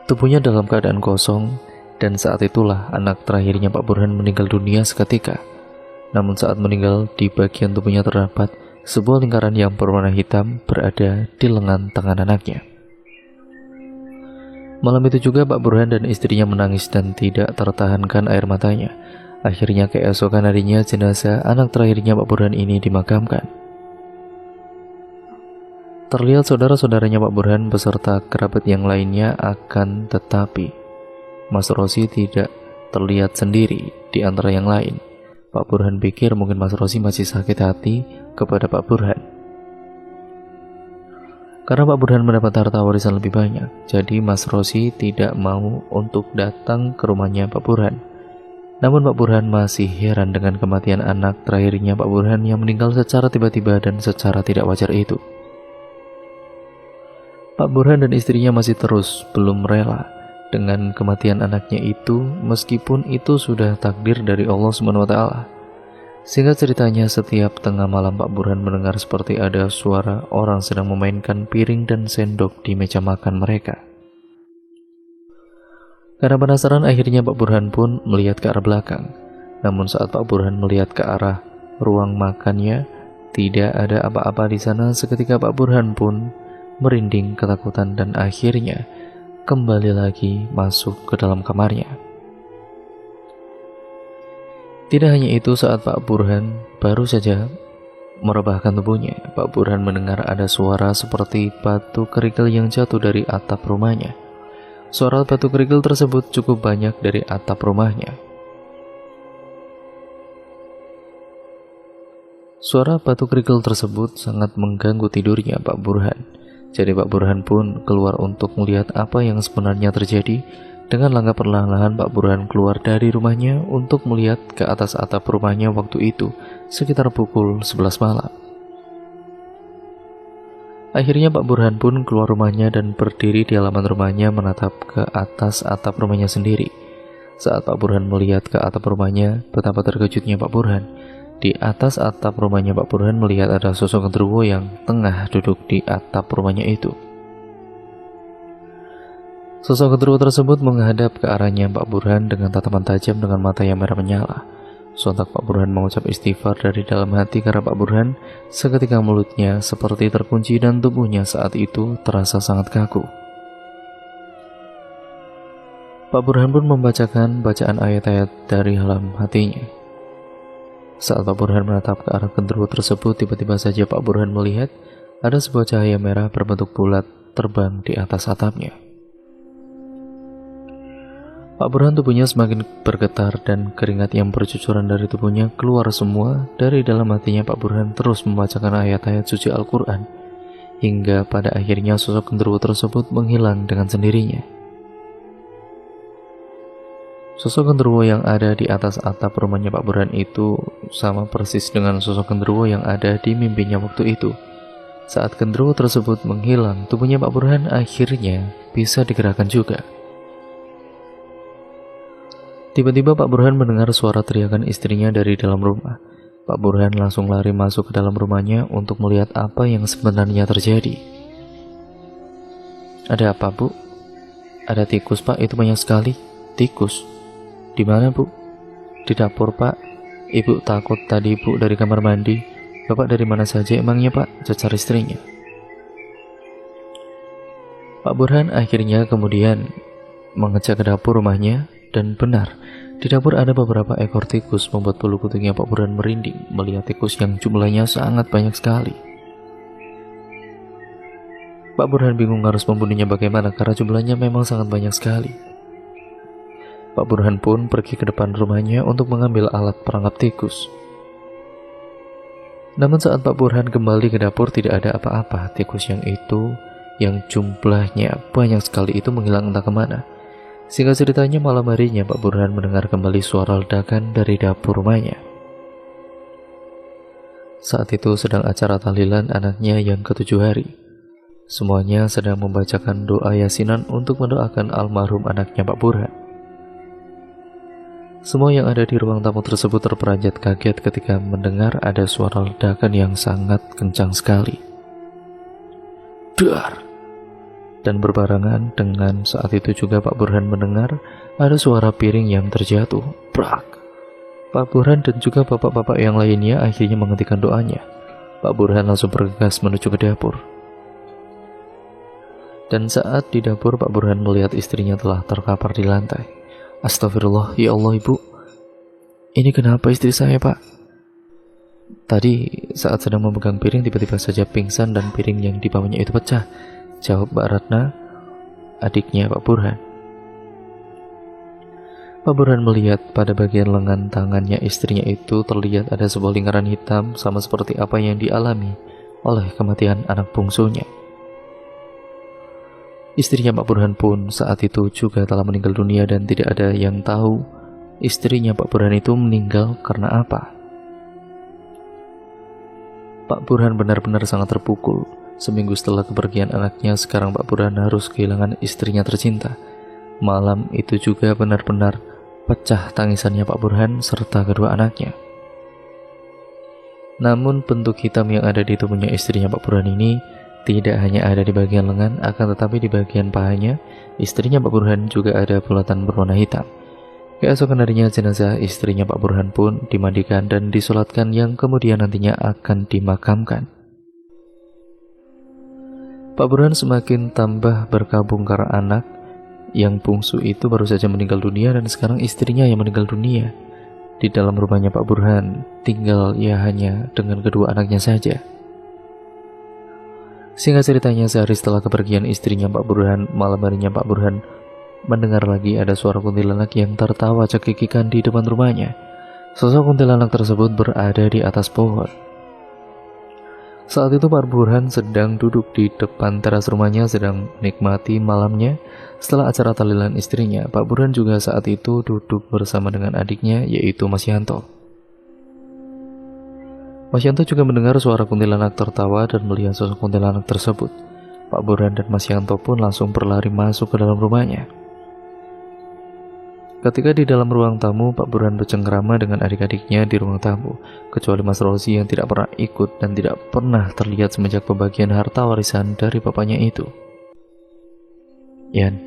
Tubuhnya dalam keadaan kosong, dan saat itulah anak terakhirnya Pak Burhan meninggal dunia seketika. Namun saat meninggal, di bagian tubuhnya terdapat sebuah lingkaran yang berwarna hitam berada di lengan tangan anaknya. Malam itu juga Pak Burhan dan istrinya menangis dan tidak tertahankan air matanya. Akhirnya keesokan harinya jenazah anak terakhirnya Pak Burhan ini dimakamkan. Terlihat saudara-saudaranya Pak Burhan beserta kerabat yang lainnya, akan tetapi Mas Rosi tidak terlihat sendiri di antara yang lain. Pak Burhan pikir mungkin Mas Rosi masih sakit hati kepada Pak Burhan. Karena Pak Burhan mendapat harta warisan lebih banyak, jadi Mas Rosi tidak mau untuk datang ke rumahnya Pak Burhan. Namun Pak Burhan masih heran dengan kematian anak terakhirnya Pak Burhan yang meninggal secara tiba-tiba dan secara tidak wajar itu. Pak Burhan dan istrinya masih terus belum rela dengan kematian anaknya itu, meskipun itu sudah takdir dari Allah SWT. Sehingga ceritanya, setiap tengah malam Pak Burhan mendengar seperti ada suara orang sedang memainkan piring dan sendok di meja makan mereka. Karena penasaran, akhirnya Pak Burhan pun melihat ke arah belakang. Namun saat Pak Burhan melihat ke arah ruang makannya, tidak ada apa-apa di sana. Seketika Pak Burhan pun merinding ketakutan dan akhirnya kembali lagi masuk ke dalam kamarnya. Tidak hanya itu, saat Pak Burhan baru saja merebahkan tubuhnya, Pak Burhan mendengar ada suara seperti batu kerikil yang jatuh dari atap rumahnya. Suara batu kerikil tersebut cukup banyak dari atap rumahnya. Suara batu kerikil tersebut sangat mengganggu tidurnya Pak Burhan. Jadi Pak Burhan pun keluar untuk melihat apa yang sebenarnya terjadi. Dengan langkah perlahan-lahan Pak Burhan keluar dari rumahnya untuk melihat ke atas atap rumahnya waktu itu sekitar pukul 11 malam. Akhirnya Pak Burhan pun keluar rumahnya dan berdiri di halaman rumahnya menatap ke atas atap rumahnya sendiri. Saat Pak Burhan melihat ke atap rumahnya, betapa terkejutnya Pak Burhan. Di atas atap rumahnya Pak Burhan melihat ada sosok genderuwo yang tengah duduk di atap rumahnya itu. Sosok genderuwo tersebut menghadap ke arahnya Pak Burhan dengan tatapan tajam dengan mata yang merah menyala. Sontak Pak Burhan mengucap istighfar dari dalam hati karena Pak Burhan seketika mulutnya seperti terkunci dan tubuhnya saat itu terasa sangat kaku. Pak Burhan pun membacakan bacaan ayat-ayat dari dalam hatinya. Saat Pak Burhan menatap ke arah genderuwo tersebut, tiba-tiba saja Pak Burhan melihat ada sebuah cahaya merah berbentuk bulat terbang di atas atapnya. Pak Burhan tubuhnya semakin bergetar dan keringat yang bercucuran dari tubuhnya keluar semua. Dari dalam hatinya Pak Burhan terus membacakan ayat-ayat suci Al-Quran, hingga pada akhirnya sosok genderuwo tersebut menghilang dengan sendirinya. Sosok genderuwo yang ada di atas atap rumahnya Pak Burhan itu sama persis dengan sosok genderuwo yang ada di mimpinya waktu itu. Saat genderuwo tersebut menghilang, tubuhnya Pak Burhan akhirnya bisa digerakkan juga. Tiba-tiba Pak Burhan mendengar suara teriakan istrinya dari dalam rumah. Pak Burhan langsung lari masuk ke dalam rumahnya untuk melihat apa yang sebenarnya terjadi. Ada apa, Bu? Ada tikus, Pak, itu banyak sekali. Tikus? Di mana, Bu? Di dapur, Pak. Ibu takut tadi, Bu, dari kamar mandi. Bapak dari mana saja emangnya, Pak? Cecar istrinya. Pak Burhan akhirnya kemudian mengecek ke dapur rumahnya, dan benar, di dapur ada beberapa ekor tikus, membuat bulu kuduknya Pak Burhan merinding melihat tikus yang jumlahnya sangat banyak sekali. Pak Burhan bingung harus membunuhnya bagaimana karena jumlahnya memang sangat banyak sekali. Pak Burhan pun pergi ke depan rumahnya untuk mengambil alat perangkap tikus. Namun saat Pak Burhan kembali ke dapur tidak ada apa-apa. Tikus yang jumlahnya banyak sekali itu menghilang entah kemana. Singkat ceritanya, malam harinya Pak Burhan mendengar kembali suara ledakan dari dapur rumahnya. Saat itu sedang acara tahlilan anaknya yang ke-7 hari. Semuanya sedang membacakan doa yasinan untuk mendoakan almarhum anaknya Pak Burhan. Semua yang ada di ruang tamu tersebut terperanjat kaget ketika mendengar ada suara ledakan yang sangat kencang sekali. Dar! Dan berbarengan dengan saat itu juga Pak Burhan mendengar ada suara piring yang terjatuh. Brak! Pak Burhan dan juga bapak-bapak yang lainnya akhirnya menghentikan doanya. Pak Burhan langsung bergegas menuju ke dapur. Dan saat di dapur, Pak Burhan melihat istrinya telah terkapar di lantai. Astagfirullah, ya Allah, Ibu. Ini kenapa istri saya, Pak? Tadi saat sedang memegang piring tiba-tiba saja pingsan dan piring yang dibawanya itu pecah, jawab Mbak Ratna, adiknya Pak Burhan. Pak Burhan melihat pada bagian lengan tangannya istrinya itu terlihat ada sebuah lingkaran hitam sama seperti apa yang dialami oleh kematian anak bungsunya. Istrinya Pak Burhan pun saat itu juga telah meninggal dunia dan tidak ada yang tahu istrinya Pak Burhan itu meninggal karena apa. Pak Burhan benar-benar sangat terpukul. Seminggu setelah kepergian anaknya, sekarang Pak Burhan harus kehilangan istrinya tercinta. Malam itu juga benar-benar pecah tangisannya Pak Burhan serta kedua anaknya. Namun bentuk hitam yang ada di tubuhnya istrinya Pak Burhan ini tidak hanya ada di bagian lengan, akan tetapi di bagian pahanya istrinya Pak Burhan juga ada bulatan berwarna hitam. Keesokan harinya jenazah istrinya Pak Burhan pun dimandikan dan disolatkan yang kemudian nantinya akan dimakamkan. Pak Burhan semakin tambah berkabung karena anak yang bungsu itu baru saja meninggal dunia dan sekarang istrinya yang meninggal dunia. Di dalam rumahnya Pak Burhan tinggal ya hanya dengan kedua anaknya saja. Singkat ceritanya, sehari setelah kepergian istrinya Pak Burhan, malam harinya Pak Burhan mendengar lagi ada suara kuntilanak yang tertawa cekikikan di depan rumahnya. Sosok kuntilanak tersebut berada di atas pohon. Saat itu Pak Burhan sedang duduk di depan teras rumahnya sedang menikmati malamnya. Setelah acara tahlilan istrinya, Pak Burhan juga saat itu duduk bersama dengan adiknya yaitu Mas Yanto. Mas Yanto juga mendengar suara kuntilanak tertawa dan melihat sosok kuntilanak tersebut. Pak Burhan dan Mas Yanto pun langsung berlari masuk ke dalam rumahnya. Ketika di dalam ruang tamu, Pak Burhan bercengkrama dengan adik-adiknya di ruang tamu, kecuali Mas Rozi yang tidak pernah ikut dan tidak pernah terlihat semenjak pembagian harta warisan dari bapaknya itu. Yan,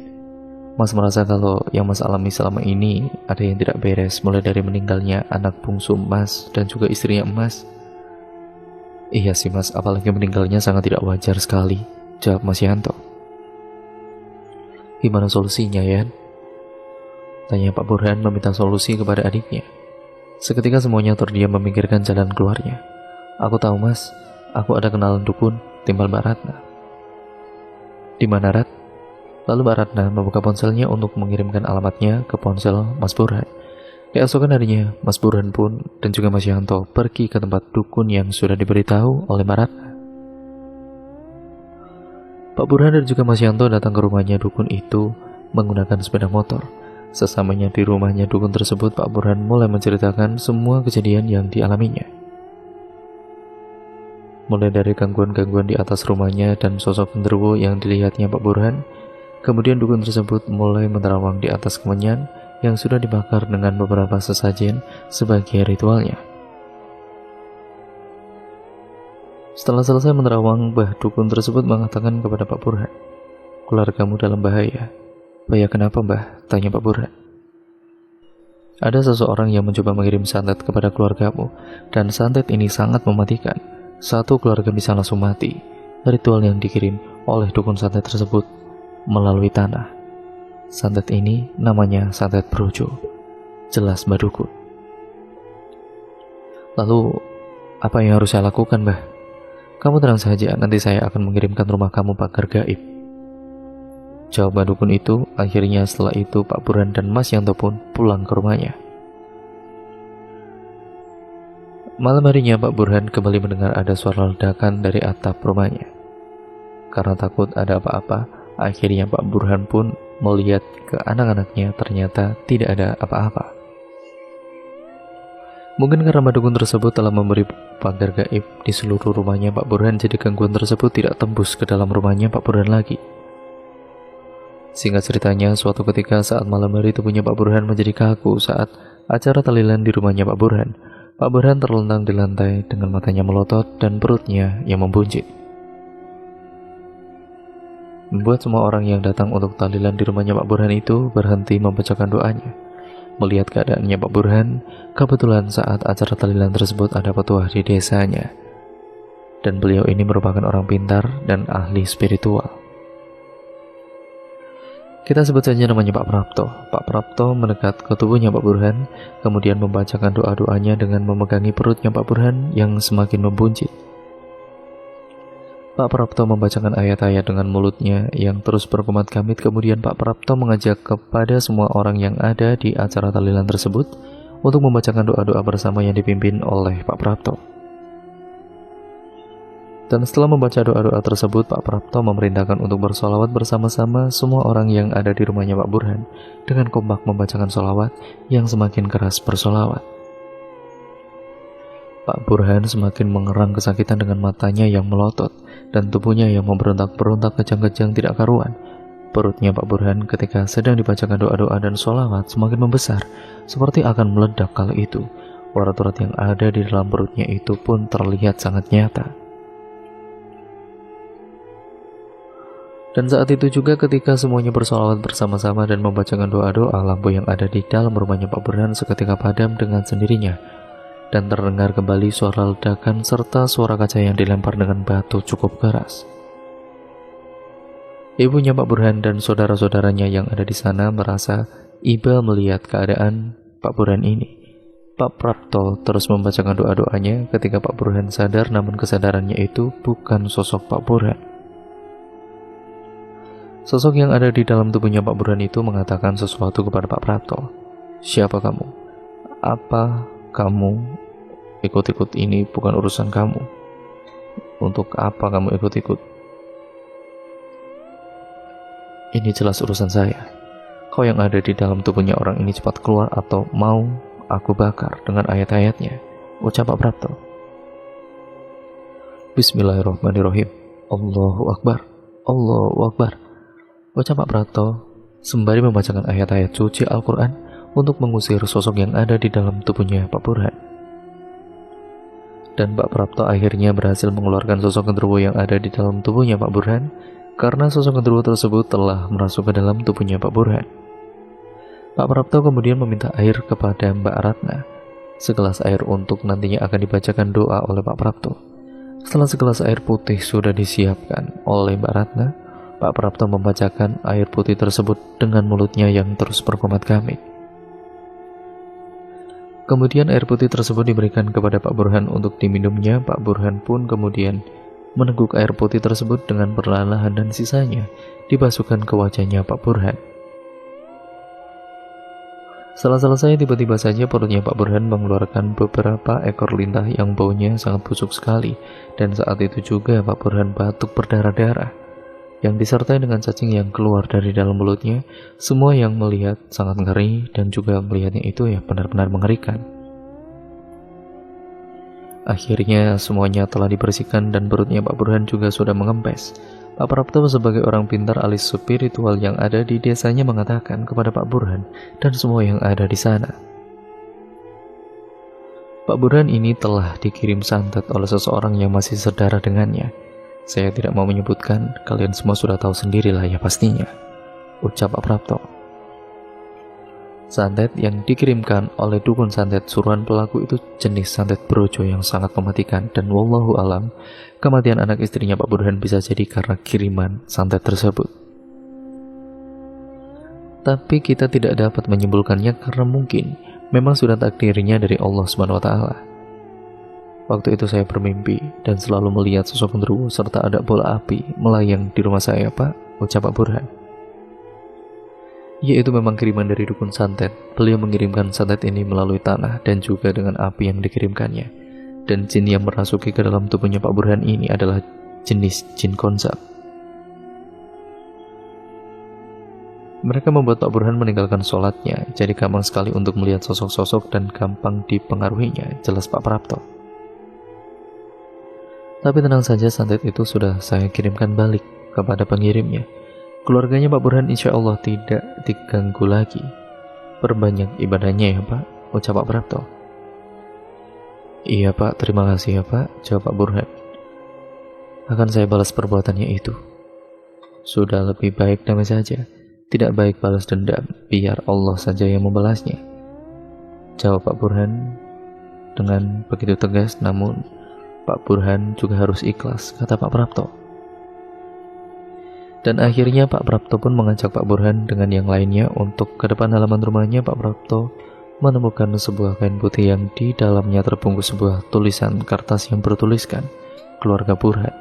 Mas merasa kalau yang Mas alami selama ini ada yang tidak beres, mulai dari meninggalnya anak bungsu Mas dan juga istrinya Mas. Iya sih Mas, apalagi meninggalnya sangat tidak wajar sekali, jawab Mas Yanto. Gimana solusinya, Yan? Tanya Pak Burhan meminta solusi kepada adiknya. Seketika semuanya terdiam memikirkan jalan keluarnya. Aku tahu Mas, aku ada kenalan dukun, timbal Mbak Ratna. Di mana Rat? Lalu Mbak Ratna membuka ponselnya untuk mengirimkan alamatnya ke ponsel Mas Burhan. Keesokan harinya, Mas Burhan pun dan juga Mas Yanto pergi ke tempat dukun yang sudah diberitahu oleh Mbak Ratna. Pak Burhan dan juga Mas Yanto datang ke rumahnya dukun itu menggunakan sepeda motor. Sesamanya di rumahnya dukun tersebut, Pak Burhan mulai menceritakan semua kejadian yang dialaminya. Mulai dari gangguan-gangguan di atas rumahnya dan sosok genderuwo yang dilihatnya Pak Burhan. Kemudian dukun tersebut mulai menerawang di atas kemenyan yang sudah dibakar dengan beberapa sesajen sebagai ritualnya. Setelah selesai menerawang, Mbah dukun tersebut mengatakan kepada Pak Burhan, "Keluargamu dalam bahaya." "Bahaya kenapa Mbah?" tanya Pak Burhan. "Ada seseorang yang mencoba mengirim santet kepada keluargamu, dan santet ini sangat mematikan. Satu keluarga bisa langsung mati. Ritual yang dikirim oleh dukun santet tersebut melalui tanah. Santet ini namanya santet Brojo," jelas Mbah dukun. "Lalu, apa yang harus saya lakukan Mbah?" "Kamu tenang saja, nanti saya akan mengirimkan rumah kamu pagar gaib," jawab Mbah dukun itu. Akhirnya setelah itu Pak Burhan dan Mas Yanto pun pulang ke rumahnya. Malam harinya Pak Burhan kembali mendengar ada suara ledakan dari atap rumahnya. Karena takut ada apa-apa, akhirnya Pak Burhan pun melihat ke anak-anaknya, ternyata tidak ada apa-apa. Mungkin karena Mbah dukun tersebut telah memberi pagar gaib di seluruh rumahnya Pak Burhan, jadi gangguan tersebut tidak tembus ke dalam rumahnya Pak Burhan lagi. Singkat ceritanya, suatu ketika saat malam hari tubuhnya Pak Burhan menjadi kaku saat acara tahlilan di rumahnya Pak Burhan. Pak Burhan terlentang di lantai dengan matanya melotot dan perutnya yang membuncit. Membuat semua orang yang datang untuk tahlilan di rumahnya Pak Burhan itu berhenti membacakan doanya. Melihat keadaannya Pak Burhan, kebetulan saat acara tahlilan tersebut ada petuah di desanya. Dan beliau ini merupakan orang pintar dan ahli spiritual. Kita sebut saja namanya Pak Prapto. Pak Prapto mendekat ke tubuhnya Pak Burhan, kemudian membacakan doa-doanya dengan memegangi perutnya Pak Burhan yang semakin membuncit. Pak Prapto membacakan ayat-ayat dengan mulutnya yang terus berkumat kamit. Kemudian Pak Prapto mengajak kepada semua orang yang ada di acara tahlilan tersebut untuk membacakan doa-doa bersama yang dipimpin oleh Pak Prapto. Dan setelah membaca doa-doa tersebut, Pak Prapto memerintahkan untuk bersolawat bersama-sama semua orang yang ada di rumahnya Pak Burhan dengan kompak membacakan solawat yang semakin keras bersolawat. Pak Burhan semakin mengerang kesakitan dengan matanya yang melotot dan tubuhnya yang memberontak-berontak kejang-kejang tidak karuan. Perutnya Pak Burhan ketika sedang dibacakan doa-doa dan solawat semakin membesar, seperti akan meledak kala itu. Urat-urat yang ada di dalam perutnya itu pun terlihat sangat nyata. Dan saat itu juga ketika semuanya bersolawat bersama-sama dan membacakan doa-doa, lampu yang ada di dalam rumahnya Pak Burhan seketika padam dengan sendirinya. Dan terdengar kembali suara ledakan serta suara kaca yang dilempar dengan batu cukup keras. Ibunya Pak Burhan dan saudara-saudaranya yang ada di sana merasa iba melihat keadaan Pak Burhan ini. Pak Prapto terus membacakan doa-doanya ketika Pak Burhan sadar, namun kesadarannya itu bukan sosok Pak Burhan. Sosok yang ada di dalam tubuhnya Pak Burhan itu mengatakan sesuatu kepada Pak Prapto. Siapa kamu? Apa kamu ikut-ikut ini bukan urusan kamu? Untuk apa kamu ikut-ikut? Ini jelas urusan saya. Kau yang ada di dalam tubuhnya orang ini cepat keluar atau mau aku bakar dengan ayat-ayatnya, ucap Pak Prapto. Bismillahirrahmanirrahim. Allahu Akbar. Allahu Akbar, ucap Pak Prapto sembari membacakan ayat-ayat suci Al-Quran untuk mengusir sosok yang ada di dalam tubuhnya Pak Burhan. Dan Pak Prapto akhirnya berhasil mengeluarkan sosok genderuwo yang ada di dalam tubuhnya Pak Burhan, karena sosok genderuwo tersebut telah merasuk ke dalam tubuhnya Pak Burhan. Pak Prapto kemudian meminta air kepada Mbak Ratna, segelas air untuk nantinya akan dibacakan doa oleh Pak Prapto. Setelah segelas air putih sudah disiapkan oleh Mbak Ratna, Pak Prapto membacakan air putih tersebut dengan mulutnya yang terus berkumat kamit. Kemudian air putih tersebut diberikan kepada Pak Burhan untuk diminumnya. Pak Burhan pun kemudian meneguk air putih tersebut dengan perlahan dan sisanya dibasuhkan ke wajahnya Pak Burhan. Setelah selesai, tiba-tiba saja perutnya Pak Burhan mengeluarkan beberapa ekor lintah yang baunya sangat busuk sekali. Dan saat itu juga Pak Burhan batuk berdarah-darah yang disertai dengan cacing yang keluar dari dalam mulutnya. Semua yang melihat sangat ngeri, dan juga melihatnya itu ya benar-benar mengerikan. Akhirnya semuanya telah dibersihkan dan perutnya Pak Burhan juga sudah mengempes. Pak Prapto sebagai orang pintar alias spiritual yang ada di desanya mengatakan kepada Pak Burhan dan semua yang ada di sana, Pak Burhan ini telah dikirim santet oleh seseorang yang masih saudara dengannya. Saya tidak mau menyebutkan, kalian semua sudah tahu sendirilah ya pastinya, ucap Pak Prapto. Santet yang dikirimkan oleh dukun santet suruhan pelaku itu jenis santet brojo yang sangat mematikan, dan wallahu alam, kematian anak istrinya Pak Burhan bisa jadi karena kiriman santet tersebut. Tapi kita tidak dapat menyimpulkannya karena mungkin memang sudah takdirnya dari Allah SWT. Waktu itu saya bermimpi dan selalu melihat sosok genderuwo serta ada bola api melayang di rumah saya, Pak, ucap Pak Burhan. Yaitu memang kiriman dari dukun santet. Beliau mengirimkan santet ini melalui tanah dan juga dengan api yang dikirimkannya. Dan jin yang merasuki ke dalam tubuhnya Pak Burhan ini adalah jenis jin konsap. Mereka membuat Pak Burhan meninggalkan sholatnya, jadi gampang sekali untuk melihat sosok-sosok dan gampang dipengaruhinya, jelas Pak Prapto. Tapi tenang saja, santet itu sudah saya kirimkan balik kepada pengirimnya. Keluarganya Pak Burhan insya Allah tidak diganggu lagi. Perbanyak ibadahnya ya Pak, ucap Pak Prapto. Iya Pak, terima kasih ya Pak, jawab Pak Burhan. Akan saya balas perbuatannya itu. Sudah lebih baik damai saja, tidak baik balas dendam, biar Allah saja yang membalasnya, jawab Pak Burhan dengan begitu tegas. Namun Pak Burhan juga harus ikhlas, kata Pak Prapto. Dan akhirnya Pak Prapto pun mengajak Pak Burhan dengan yang lainnya untuk ke depan halaman rumahnya. Pak Prapto menemukan sebuah kain putih yang di dalamnya terbungkus sebuah tulisan kertas yang bertuliskan keluarga Burhan.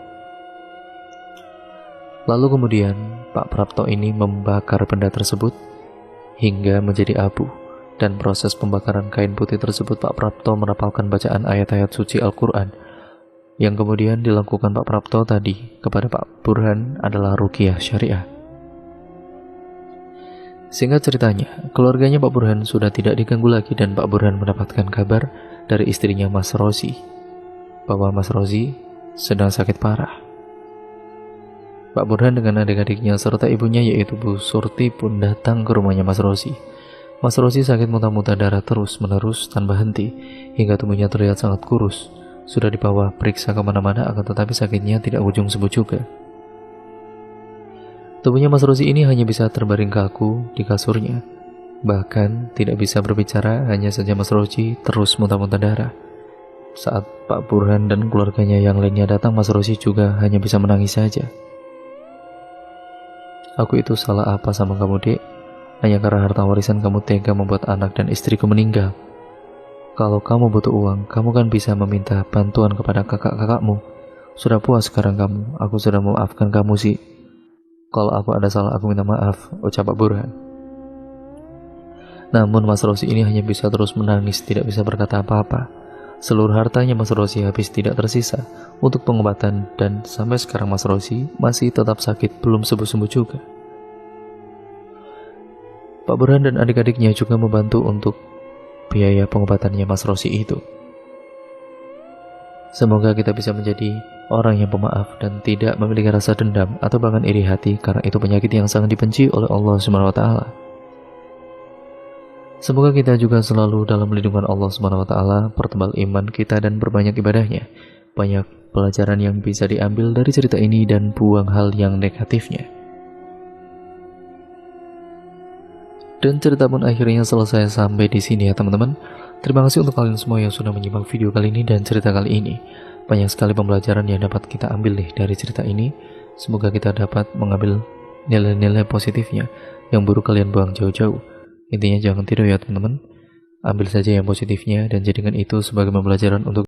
Lalu kemudian Pak Prapto ini membakar benda tersebut hingga menjadi abu. Dan proses pembakaran kain putih tersebut Pak Prapto merapalkan bacaan ayat-ayat suci Al-Quran. Yang kemudian dilakukan Pak Prapto tadi kepada Pak Burhan adalah ruqyah syariah. Singkat ceritanya, keluarganya Pak Burhan sudah tidak diganggu lagi dan Pak Burhan mendapatkan kabar dari istrinya Mas Rozi bahwa Mas Rozi sedang sakit parah. Pak Burhan dengan adik-adiknya serta ibunya yaitu Bu Surti pun datang ke rumahnya Mas Rozi. Mas Rozi sakit muntah-muntah darah terus-menerus tanpa henti hingga tubuhnya terlihat sangat kurus. Sudah dibawa periksa kemana-mana akan tetapi sakitnya tidak ujung sembuh juga. Tubuhnya Mas Rozi ini hanya bisa terbaring kaku di kasurnya. Bahkan tidak bisa berbicara, hanya saja Mas Rozi terus muntah-muntah darah. Saat Pak Burhan dan keluarganya yang lainnya datang, Mas Rozi juga hanya bisa menangis saja. Aku itu salah apa sama kamu, Dek? Hanya karena harta warisan kamu tega membuat anak dan istriku meninggal. Kalau kamu butuh uang, kamu kan bisa meminta bantuan kepada kakak-kakakmu. Sudah puas sekarang kamu, aku sudah memaafkan kamu sih. Kalau aku ada salah, aku minta maaf, ucap Pak Burhan. Namun Mas Rozi ini hanya bisa terus menangis, tidak bisa berkata apa-apa. Seluruh hartanya Mas Rozi habis tidak tersisa untuk pengobatan dan sampai sekarang Mas Rozi masih tetap sakit, belum sembuh-sembuh juga. Pak Burhan dan adik-adiknya juga membantu untuk biaya pengobatannya Mas Rozi itu. Semoga kita bisa menjadi orang yang pemaaf dan tidak memiliki rasa dendam atau bahkan iri hati, karena itu penyakit yang sangat dibenci oleh Allah SWT. Semoga kita juga selalu dalam lindungan Allah SWT, pertebal iman kita dan berbanyak ibadahnya. Banyak pelajaran yang bisa diambil dari cerita ini dan buang hal yang negatifnya. Dan cerita pun akhirnya selesai sampai di sini ya teman-teman. Terima kasih untuk kalian semua yang sudah menyimak video kali ini dan cerita kali ini. Banyak sekali pembelajaran yang dapat kita ambil nih dari cerita ini. Semoga kita dapat mengambil nilai-nilai positifnya. Yang buruk kalian buang jauh-jauh. Intinya jangan tidur ya teman-teman. Ambil saja yang positifnya dan jadikan itu sebagai pembelajaran untuk